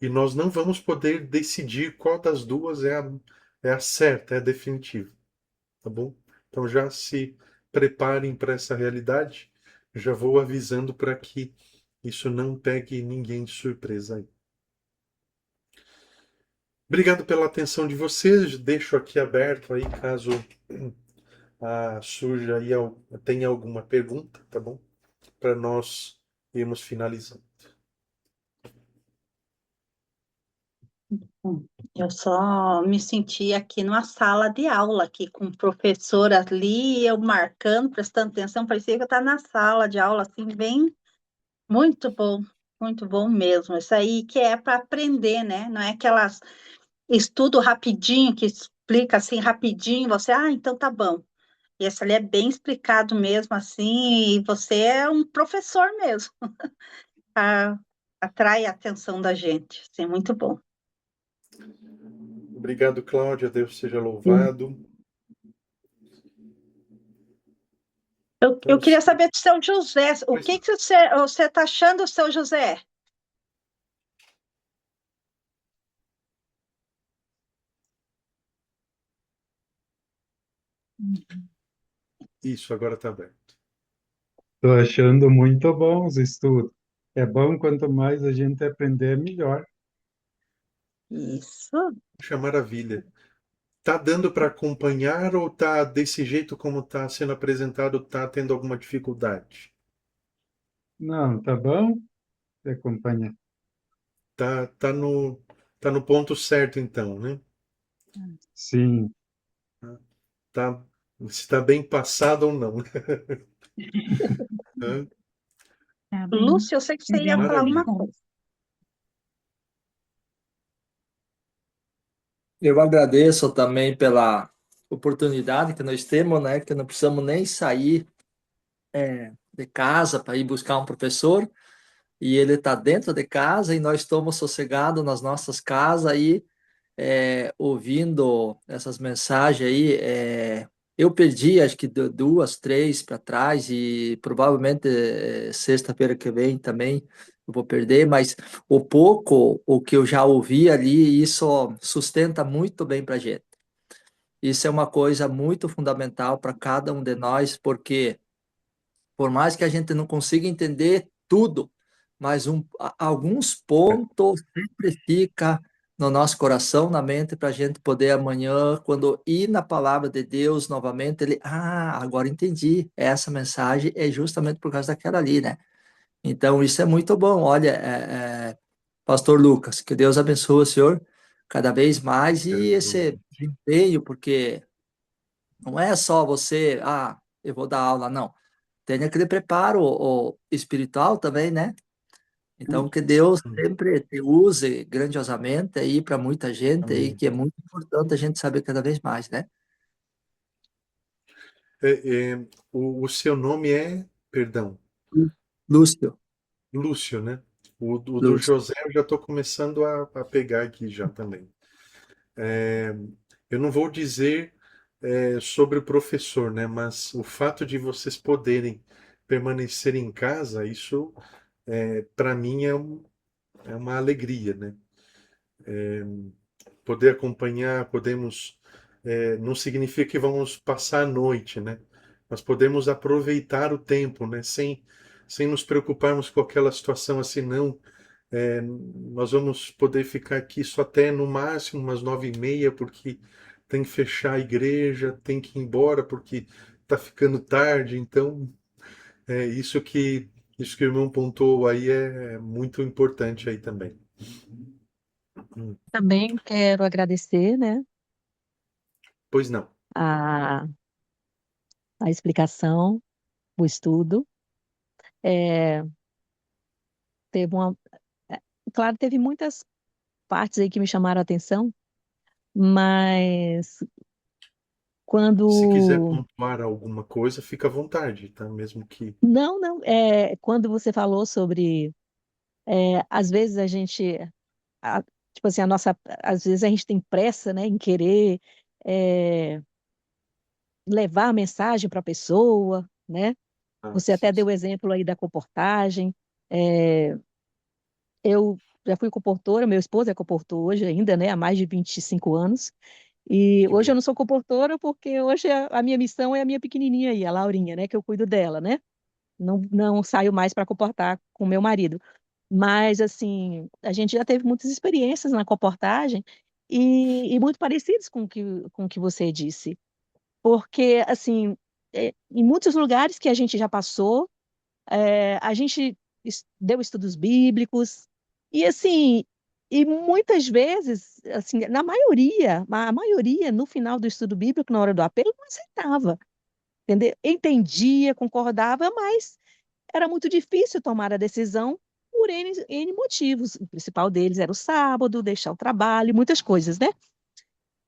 E nós não vamos poder decidir qual das duas é a certa, é a definitiva. Tá bom? Então já se preparem para essa realidade. Já vou avisando para que isso não pegue ninguém de surpresa aí. Obrigado pela atenção de vocês. Deixo aqui aberto aí caso surja aí tenha alguma pergunta, tá bom? Para nós irmos finalizando. Eu só me senti aqui numa sala de aula, aqui com o professor ali, eu marcando, prestando atenção, parecia que eu estava na sala de aula, assim, bem, muito bom mesmo. Isso aí que é para aprender, né? Não é aquelas estudo rapidinho, que explica assim rapidinho, você, então tá bom. E esse ali é bem explicado mesmo, assim, e você é um professor mesmo, a- atrai a atenção da gente, assim, muito bom. Obrigado, Cláudia. Deus seja louvado. Eu Então, queria saber do seu José, o pois que não. que você está achando, seu José? Isso, agora está aberto. Estou achando muito bom os estudos. É bom quanto mais a gente aprender, melhor. Isso. Puxa, maravilha. Tá dando para acompanhar ou tá desse jeito como está sendo apresentado, tá tendo alguma dificuldade? Não, tá bom? Você acompanha. Tá no ponto certo então, né? Sim, Tá, se está bem passado ou não. Hã? Lúcia, eu sei que você ia falar Maravilha. alguma coisa. Eu agradeço também pela oportunidade que nós temos, né? Que não precisamos nem sair de casa para ir buscar um professor, e ele está dentro de casa e nós estamos sossegados nas nossas casas aí, ouvindo essas mensagens aí. Eu perdi, acho que duas, três para trás, e provavelmente sexta-feira que vem também eu vou perder, mas o que eu já ouvi ali, isso sustenta muito bem para a gente. Isso é uma coisa muito fundamental para cada um de nós, porque por mais que a gente não consiga entender tudo, mas alguns pontos sempre fica no nosso coração, na mente, para a gente poder amanhã, quando ir na palavra de Deus novamente, agora entendi, essa mensagem é justamente por causa daquela ali, né? Então, isso é muito bom. Olha, Pastor Lucas, que Deus abençoe o senhor cada vez mais e esse empenho, porque não é só você, eu vou dar aula, não. Tem aquele preparo espiritual também, né? Então, que Deus sempre te use grandiosamente aí para muita gente aí, Amém. que é muito importante a gente saber cada vez mais, né? O seu nome é, perdão, Lúcio. Lúcio, né? O do Lúcio. José eu já estou começando a pegar aqui já também. Eu não vou dizer sobre o professor, né? Mas o fato de vocês poderem permanecer em casa, isso para mim é uma alegria, né? Poder acompanhar, podemos, não significa que vamos passar a noite, né? Mas podemos aproveitar o tempo, né? Sem nos preocuparmos com aquela situação assim, não. Nós vamos poder ficar aqui só até no máximo umas 9h30, porque tem que fechar a igreja, tem que ir embora porque está ficando tarde. Então, é isso que o irmão pontuou aí é muito importante aí também. Hum. Também quero agradecer, né, Pois não. a, a explicação, o estudo. É, teve uma, é, claro, teve muitas partes aí que me chamaram a atenção, mas Se quiser quando pontuar alguma coisa, fica à vontade, tá? Mesmo que. não, quando você falou sobre, às vezes a gente, a- tipo assim, às vezes a gente tem pressa, né, em querer é, levar a mensagem para a pessoa, né? Ah, Você até deu o exemplo aí da comportagem. É, eu já fui comportora, meu esposo é comportor hoje ainda, né, há mais de 25 anos. E que hoje eu bom. não sou comportora porque hoje a minha missão é a minha pequenininha aí, a Laurinha, né, que eu cuido dela, né? Não saio mais para comportar com meu marido. Mas, assim, a gente já teve muitas experiências na comportagem e muito parecidas com o que você disse. Porque, assim, em muitos lugares que a gente já passou, a gente deu estudos bíblicos e assim, e muitas vezes, assim, a maioria no final do estudo bíblico, na hora do apelo, não aceitava, entendeu? Entendia, concordava, mas era muito difícil tomar a decisão por N motivos. O principal deles era o sábado, deixar o trabalho, muitas coisas, né?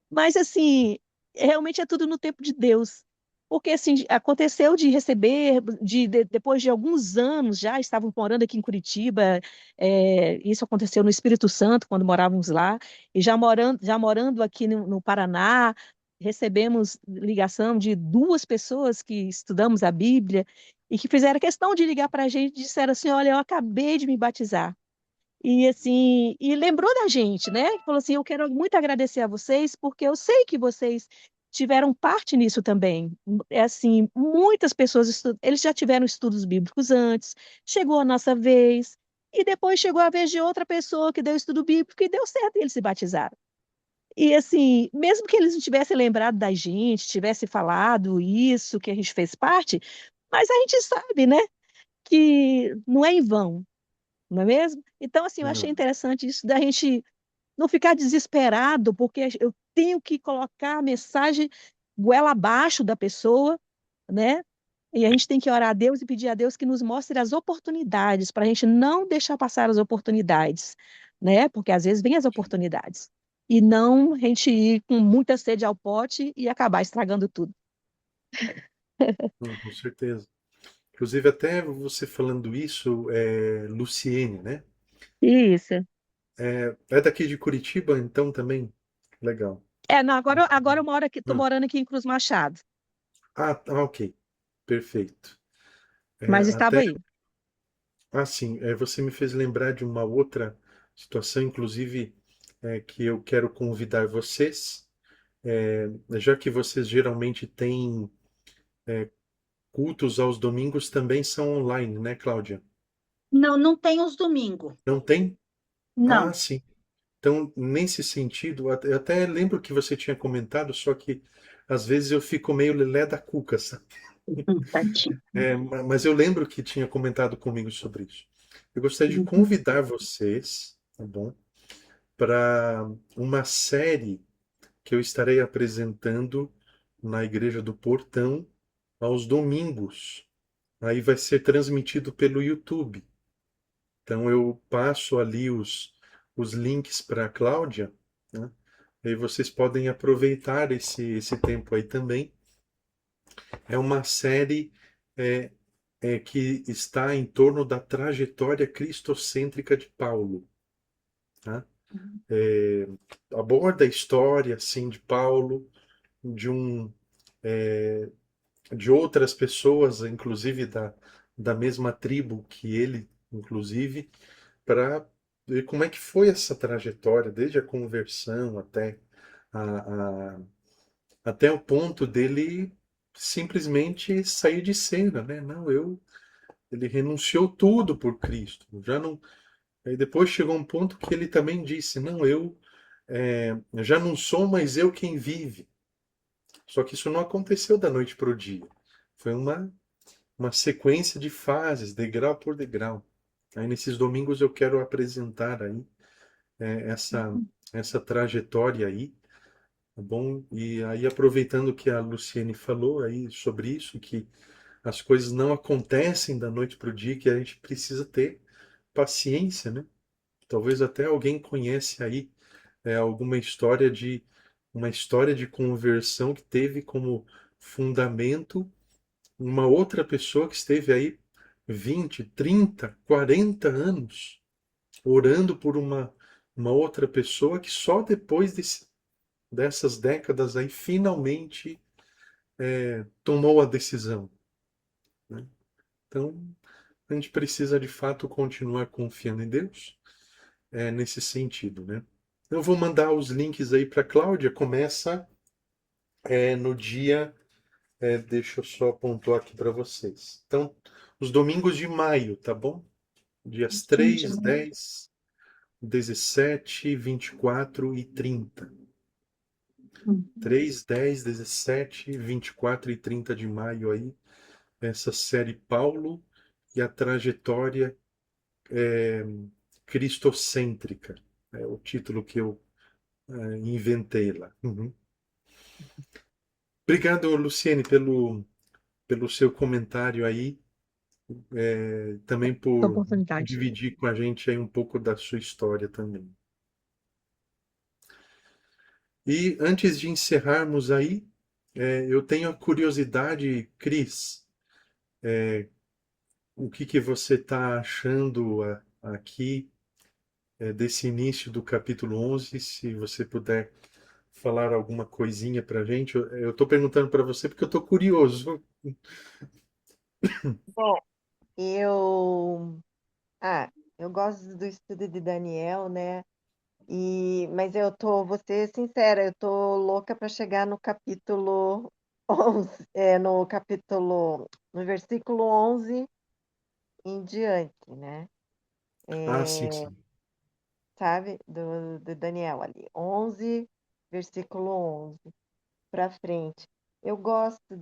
Mas, assim, realmente é tudo no tempo de Deus. Porque, assim, aconteceu de receber, depois de alguns anos já, estavam morando aqui em Curitiba, isso aconteceu no Espírito Santo, quando morávamos lá, e já morando aqui no Paraná, recebemos ligação de duas pessoas que estudamos a Bíblia e que fizeram questão de ligar para a gente e disseram assim: Olha, eu acabei de me batizar. E assim, e lembrou da gente, né? Falou assim: eu quero muito agradecer a vocês, porque eu sei que vocês tiveram parte nisso também. É assim, muitas pessoas eles já tiveram estudos bíblicos antes, chegou a nossa vez, e depois chegou a vez de outra pessoa que deu estudo bíblico e deu certo e eles se batizaram. E assim, mesmo que eles não tivessem lembrado da gente, tivessem falado isso, que a gente fez parte, mas a gente sabe, né, que não é em vão, não é mesmo? Então, assim, eu achei Não. interessante isso da gente não ficar desesperado, porque eu tenho que colocar a mensagem goela abaixo da pessoa, né? E a gente tem que orar a Deus e pedir a Deus que nos mostre as oportunidades, para a gente não deixar passar as oportunidades, né? Porque às vezes vem as oportunidades. E não a gente ir com muita sede ao pote e acabar estragando tudo. Com certeza. Inclusive, até você falando isso, Luciene, né? Isso. É daqui de Curitiba, então também? Legal. Não, agora eu moro aqui, estou Ah, morando aqui em Cruz Machado, ok. Perfeito. mas estava Até aí. assim, você me fez lembrar de uma outra situação, inclusive, que eu quero convidar vocês, já que vocês geralmente têm cultos aos domingos, também são online, né, Cláudia? Não, não tem os domingos. Não tem? Ah, Não. sim. Então, nesse sentido, eu até lembro que você tinha comentado, só que às vezes eu fico meio lelé da cuca, sabe? Tadinho. Mas eu lembro que tinha comentado comigo sobre isso. Eu gostaria de Uhum. convidar vocês, tá bom, para uma série que eu estarei apresentando na Igreja do Portão aos domingos. Aí vai ser transmitido pelo YouTube. Então eu passo ali os links para a Cláudia, né? Aí vocês podem aproveitar esse tempo aí também. É uma série que está em torno da trajetória cristocêntrica de Paulo, tá? Aborda a história, assim, de Paulo, de um de outras pessoas, inclusive da mesma tribo que ele, inclusive, para ver como é que foi essa trajetória, desde a conversão a, a- até o ponto dele simplesmente sair de cena, né? Não, ele renunciou tudo por Cristo. Já não, aí depois chegou um ponto que ele também disse, não, já não sou mais eu quem vive. Só que isso não aconteceu da noite para o dia. Foi uma sequência de fases, degrau por degrau. Aí nesses domingos eu quero apresentar aí essa trajetória aí, tá bom? E aí aproveitando que a Luciene falou aí sobre isso, que as coisas não acontecem da noite para o dia, que a gente precisa ter paciência, né? Talvez até alguém conhece aí alguma uma história de conversão que teve como fundamento uma outra pessoa que esteve aí 20, 30, 40 anos orando por uma outra pessoa que só depois dessas décadas aí finalmente tomou a decisão, né? Então, a gente precisa de fato continuar confiando em Deus nesse sentido, né? Eu vou mandar os links aí para Cláudia. Começa no dia, deixa eu só pontuar aqui para vocês. Então, os domingos de maio, tá bom? Dias 3, Entendi. 10, 17, 24 e 30. 3, 10, 17, 24 e 30 de maio aí, essa série Paulo e a trajetória cristocêntrica. É o título que eu inventei lá. Uhum. Obrigado, Luciene, pelo seu comentário aí, também Essa por oportunidade. dividir com a gente aí um pouco da sua história também. E antes de encerrarmos aí, eu tenho a curiosidade, Cris, o que que você está achando aqui desse início do capítulo 11? Se você puder falar alguma coisinha para a gente. Eu estou perguntando para você porque eu estou curioso. Bom, eu, ah, eu gosto do estudo de Daniel, né? Mas vou ser sincera, eu tô louca para chegar no capítulo 11, no versículo 11 em diante, né? Ah, sim, sim. Sabe? Do Daniel ali, 11, versículo 11 para frente. Eu gosto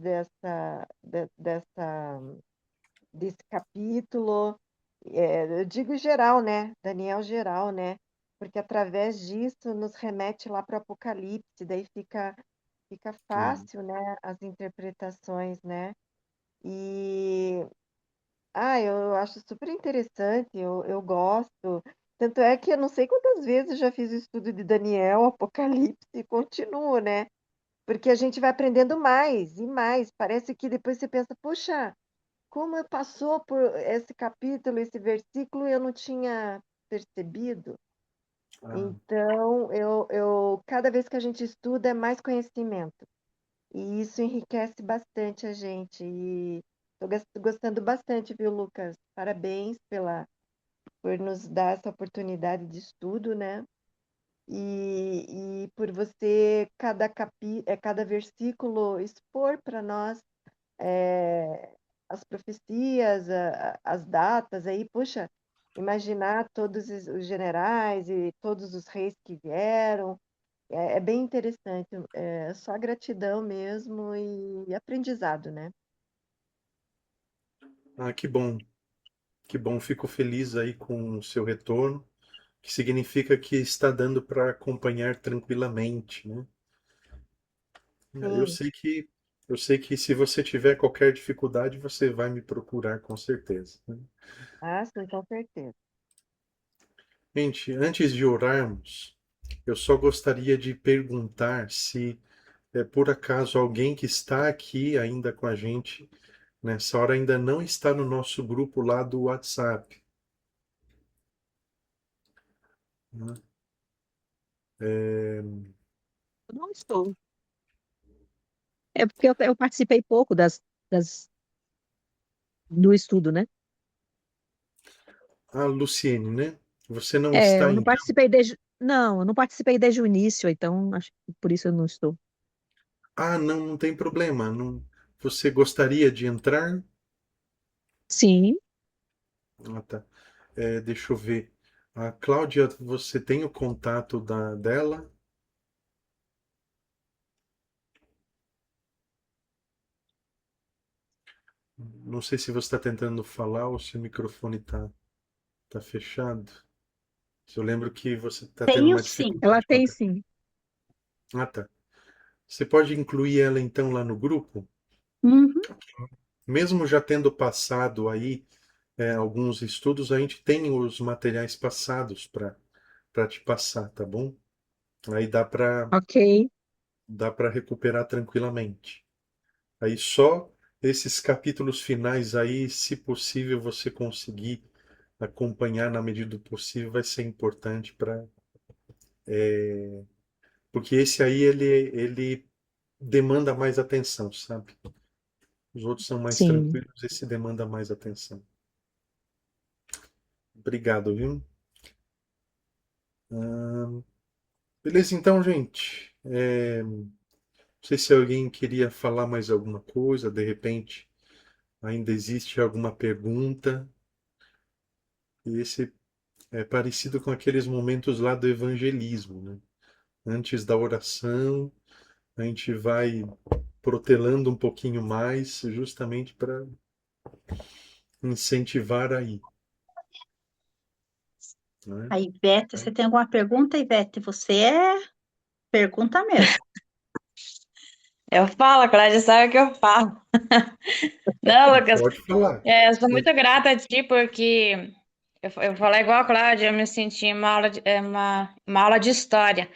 desse capítulo, eu digo geral, né? Daniel geral, né? Porque através disso nos remete lá para o Apocalipse, daí fica Hum. fácil, né? As interpretações, né? E eu acho super interessante, eu gosto. Tanto é que eu não sei quantas vezes eu já fiz o estudo de Daniel, Apocalipse, e continuo, né? Porque a gente vai aprendendo mais e mais. Parece que depois você pensa, puxa, como passou por esse capítulo, esse versículo, eu não tinha percebido. Ah, Então, cada vez que a gente estuda, é mais conhecimento. E isso enriquece bastante a gente. E estou gostando bastante, viu, Lucas? Parabéns por nos dar essa oportunidade de estudo, né? E por você, cada versículo, expor para nós é, as profecias, as datas aí, puxa, imaginar todos os generais e todos os reis que vieram, é bem interessante, é só gratidão mesmo e aprendizado, né? que bom, que bom. Fico feliz aí com o seu retorno, que significa que está dando para acompanhar tranquilamente, né? Eu Sim, sei que eu sei que se você tiver qualquer dificuldade, você vai me procurar com certeza, né? sim, com certeza. Gente, antes de orarmos, eu só gostaria de perguntar se por acaso alguém que está aqui ainda com a gente nessa hora ainda não está no nosso grupo lá do WhatsApp, né? Eu não estou. É porque eu participei pouco do estudo, né? A Luciene, né? Você não É, está eu não em. participei desde. Não, eu não participei desde o início, então acho que por isso eu não estou. Ah, não, não tem problema. Não... Você gostaria de entrar? Sim, Ah, tá. Deixa eu ver. A Cláudia, você tem o contato dela? Não sei se você está tentando falar ou se o microfone tá fechado. Eu lembro que você está tendo Tenho uma sim. ela dificuldade com a. tem sim. Ah, tá. Você pode incluir ela então lá no grupo? Uhum. Mesmo já tendo passado aí alguns estudos, a gente tem os materiais passados para te passar, tá bom? Aí Ok, dá para recuperar tranquilamente. Aí só esses capítulos finais aí, se possível você conseguir acompanhar na medida do possível, vai ser importante para porque esse aí ele demanda mais atenção, sabe? Os outros são mais sim. tranquilos, esse demanda mais atenção. Obrigado, viu? Beleza, então, gente. Não sei se alguém queria falar mais alguma coisa, de repente ainda existe alguma pergunta. E esse é parecido com aqueles momentos lá do evangelismo, né? Antes da oração, a gente vai protelando um pouquinho mais, justamente para incentivar aí, né? A Ivete, você tem alguma pergunta, Ivete? Você é pergunta mesmo. Eu falo, Cláudia, sabe o que eu falo? Não, Lucas, Pode falar. eu sou muito grata a ti porque eu falo igual a Cláudia, eu me senti uma aula uma aula de história.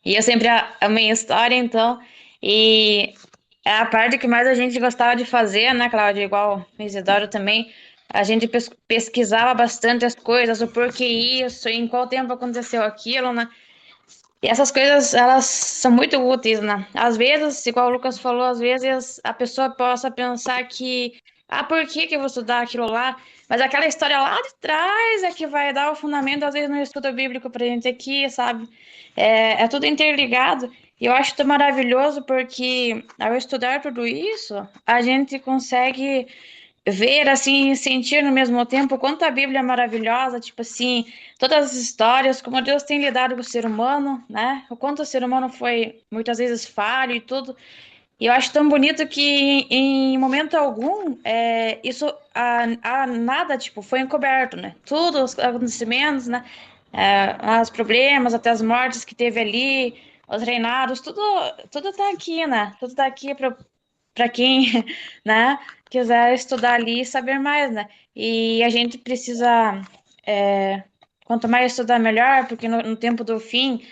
E eu sempre amei história, então, e é a parte que mais a gente gostava de fazer, né, Cláudia? Igual o Isidoro também. A gente pesquisava bastante as coisas, o porquê isso, em qual tempo aconteceu aquilo, né? E essas coisas, elas são muito úteis, né? Às vezes, igual o Lucas falou, às vezes a pessoa possa pensar que, por que que eu vou estudar aquilo lá? Mas aquela história lá de trás é que vai dar o fundamento, às vezes, no estudo bíblico pra gente aqui, sabe? É tudo interligado. E eu acho tão maravilhoso porque, ao estudar tudo isso, a gente consegue ver, assim, e sentir no mesmo tempo o quanto a Bíblia é maravilhosa, tipo assim, todas as histórias, como Deus tem lidado com o ser humano, né? O quanto o ser humano foi muitas vezes falho e tudo. E eu acho tão bonito que em momento algum isso a nada tipo foi encoberto, né? Tudo os acontecimentos, né? Os problemas, até as mortes que teve ali, os reinados, tudo tá aqui, né? Tudo tá aqui para quem, né, quiser estudar ali e saber mais, né? E a gente precisa, quanto mais estudar, melhor, porque no tempo do fim,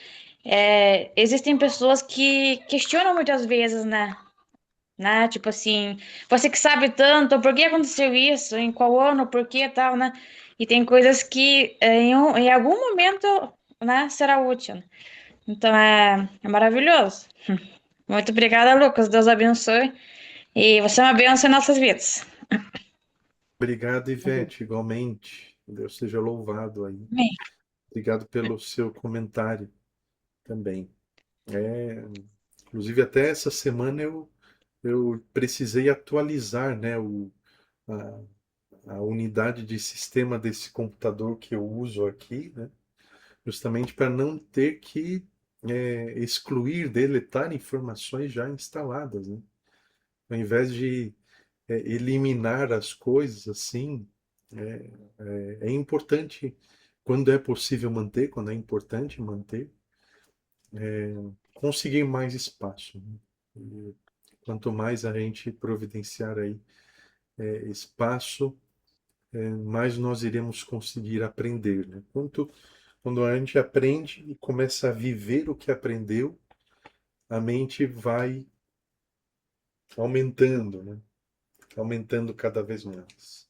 existem pessoas que questionam muitas vezes, né? Tipo assim, você que sabe tanto, por que aconteceu isso? Em qual ano? Por que tal, né? E tem coisas que em algum momento, né, será útil, né? Então é maravilhoso. Muito obrigada, Lucas. Deus abençoe. E você é uma bênção em nossas vidas. Obrigado, Ivete, igualmente. Deus seja louvado aí. Amém. Obrigado pelo seu comentário também. É, inclusive, até essa semana eu precisei atualizar, né, a, a unidade de sistema desse computador que eu uso aqui, né, justamente para não ter que excluir, deletar informações já instaladas, né? Ao invés de eliminar as coisas assim, é importante, quando é possível manter, quando é importante manter, conseguir mais espaço, né? E quanto mais a gente providenciar aí espaço, mais nós iremos conseguir aprender, né? Quando a gente aprende e começa a viver o que aprendeu, a mente vai aumentando, né? aumentando cada vez mais.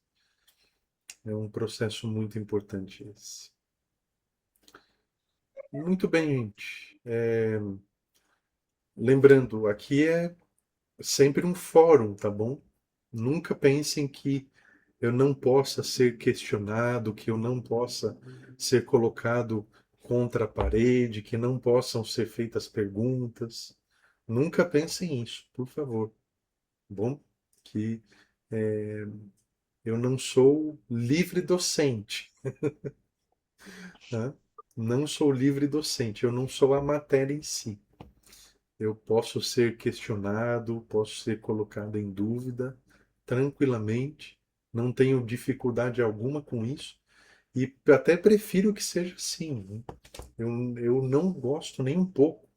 É um processo muito importante esse. Muito bem, gente. Lembrando, aqui é sempre um fórum, tá bom? Nunca pensem que eu não possa ser questionado, que eu não possa ser colocado contra a parede, que não possam ser feitas perguntas. Nunca pensem isso, por favor. Bom, que eu não sou livre docente, né? Não sou livre docente, eu não sou a matéria em si. Eu posso ser questionado, posso ser colocado em dúvida tranquilamente, não tenho dificuldade alguma com isso e até prefiro que seja assim, né? Eu não gosto nem um pouco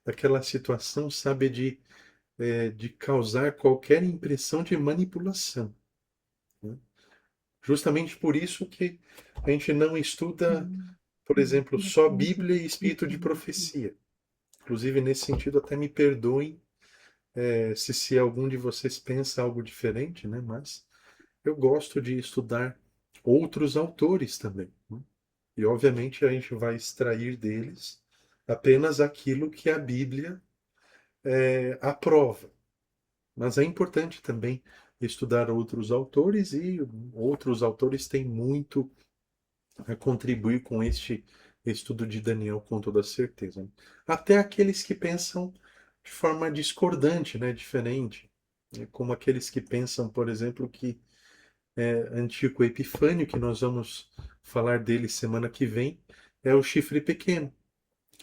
daquela situação, sabe, de causar qualquer impressão de manipulação, né? Justamente por isso que a gente não estuda, por exemplo, só Bíblia e Espírito de Profecia. Inclusive, nesse sentido, até me perdoem se algum de vocês pensa algo diferente, né? Mas eu gosto de estudar outros autores também, né? E, obviamente, a gente vai extrair deles apenas aquilo que a Bíblia aprova. Mas é importante também estudar outros autores e outros autores têm muito a contribuir com este estudo de Daniel, com toda certeza, né? Até aqueles que pensam de forma discordante, né, diferente, né? Como aqueles que pensam, por exemplo, que Antíoco Epifânio, que nós vamos falar dele semana que vem, é o chifre pequeno.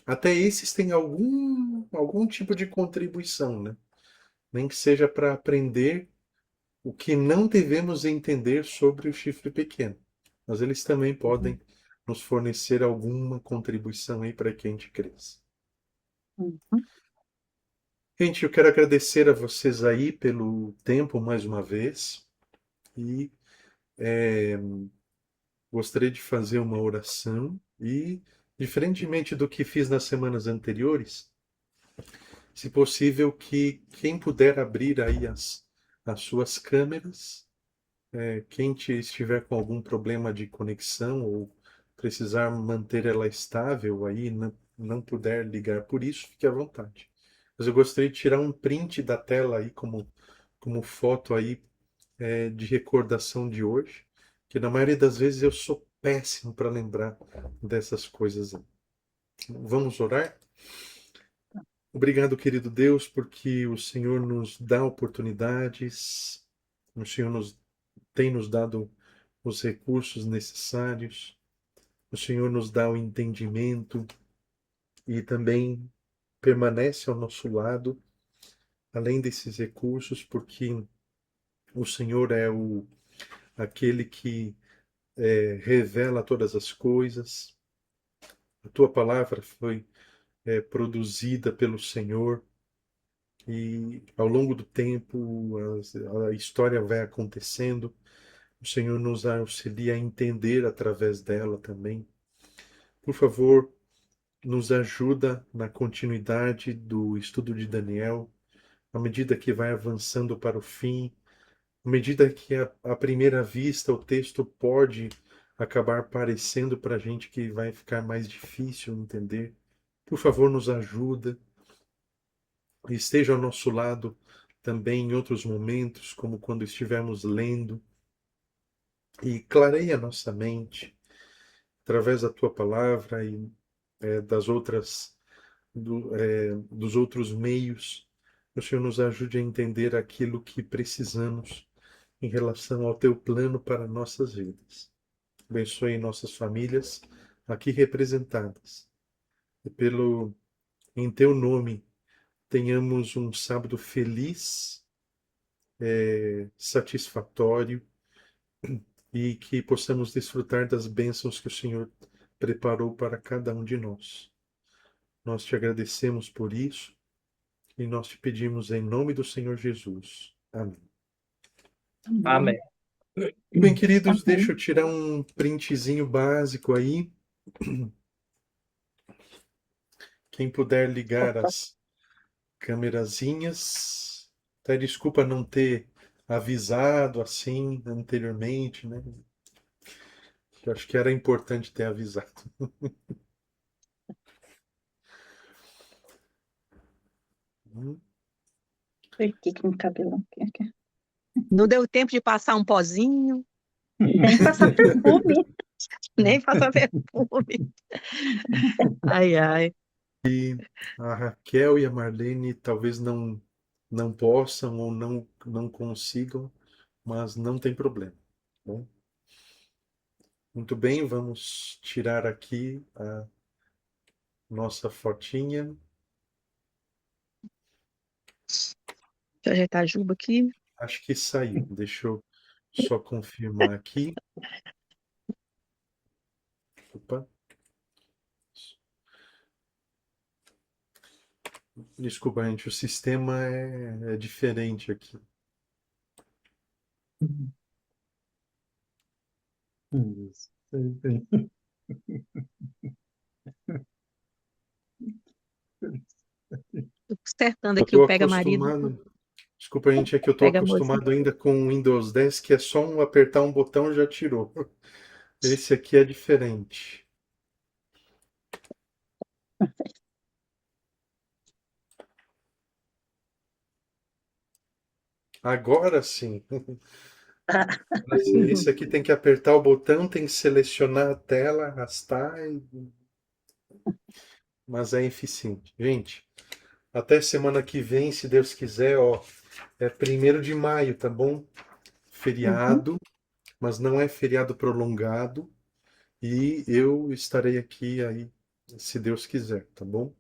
Até esses têm algum tipo de contribuição, né? Nem que seja para aprender o que não devemos entender sobre o chifre pequeno. Mas eles também podem nos fornecer alguma contribuição aí para que a gente cresça. Uhum. Gente, eu quero agradecer a vocês aí pelo tempo mais uma vez e gostaria de fazer uma oração e, diferentemente do que fiz nas semanas anteriores, se possível que quem puder abrir aí as suas câmeras, quem estiver com algum problema de conexão ou precisar manter ela estável aí, não puder ligar por isso, fique à vontade. Mas eu gostaria de tirar um print da tela aí como foto aí de recordação de hoje, que na maioria das vezes eu sou péssimo para lembrar dessas coisas aí. Vamos orar? Obrigado, querido Deus, porque o Senhor nos dá oportunidades, o Senhor tem nos dado os recursos necessários, o Senhor nos dá o entendimento e também permanece ao nosso lado, além desses recursos, porque o Senhor é aquele que revela todas as coisas. A tua palavra foi produzida pelo Senhor e ao longo do tempo a história vai acontecendo. O Senhor nos auxilia a entender através dela também. Por favor, nos ajuda na continuidade do estudo de Daniel, à medida que vai avançando para o fim, à medida que à primeira vista o texto pode acabar parecendo para a gente que vai ficar mais difícil entender. Por favor, nos ajuda. Esteja ao nosso lado também em outros momentos, como quando estivermos lendo, e clareia nossa mente através da tua palavra e das outras dos outros meios. Que o Senhor nos ajude a entender aquilo que precisamos em relação ao teu plano para nossas vidas. Abençoe nossas famílias aqui representadas. E em teu nome tenhamos um sábado feliz, satisfatório e que possamos desfrutar das bênçãos que o Senhor preparou para cada um de nós. Nós te agradecemos por isso e nós te pedimos em nome do Senhor Jesus. Amém. Amém. Bem, queridos, Amém. deixa eu tirar um printzinho básico aí. Quem puder ligar Opa. as câmerazinhas. Até desculpa não ter avisado assim anteriormente, né? Eu acho que era importante ter avisado. Hum, Por que que meu cabelo não quer? Não deu tempo de passar um pozinho, Nem passar perfume. nem passar perfume. Ai, ai. A Raquel e a Marlene talvez não possam ou não consigam, mas não tem problema. Tá bom? Muito bem, vamos tirar aqui a nossa fotinha. Deixa eu ajeitar a juba aqui. Acho que saiu. Deixa eu só confirmar aqui. Opa. Desculpa, gente, o sistema é diferente aqui. Isso. Sei bem. Tô consertando Eu aqui o estou pega-marido. acostumado. Desculpa, gente, é que eu estou Pega-moça. acostumado ainda com o Windows 10, que é só apertar um botão e já tirou. Esse aqui é diferente. Agora sim. Esse aqui tem que apertar o botão, tem que selecionar a tela, arrastar, mas é eficiente. Gente, até semana que vem, se Deus quiser, ó, é 1º de maio, tá bom? Uhum. Feriado, mas não é feriado prolongado. E eu estarei aqui aí, se Deus quiser, tá bom?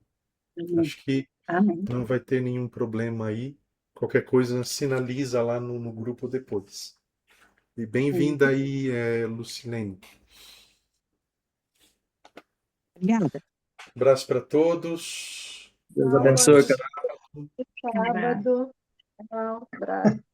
Acho que Amém. não vai ter nenhum problema aí. Qualquer coisa, sinaliza lá no grupo depois. E bem-vinda aí, Lucilene. Obrigada. Abraço para todos. Deus Tchau, Um boa abençoe, ótimo cara. sábado. Tchau, abraço.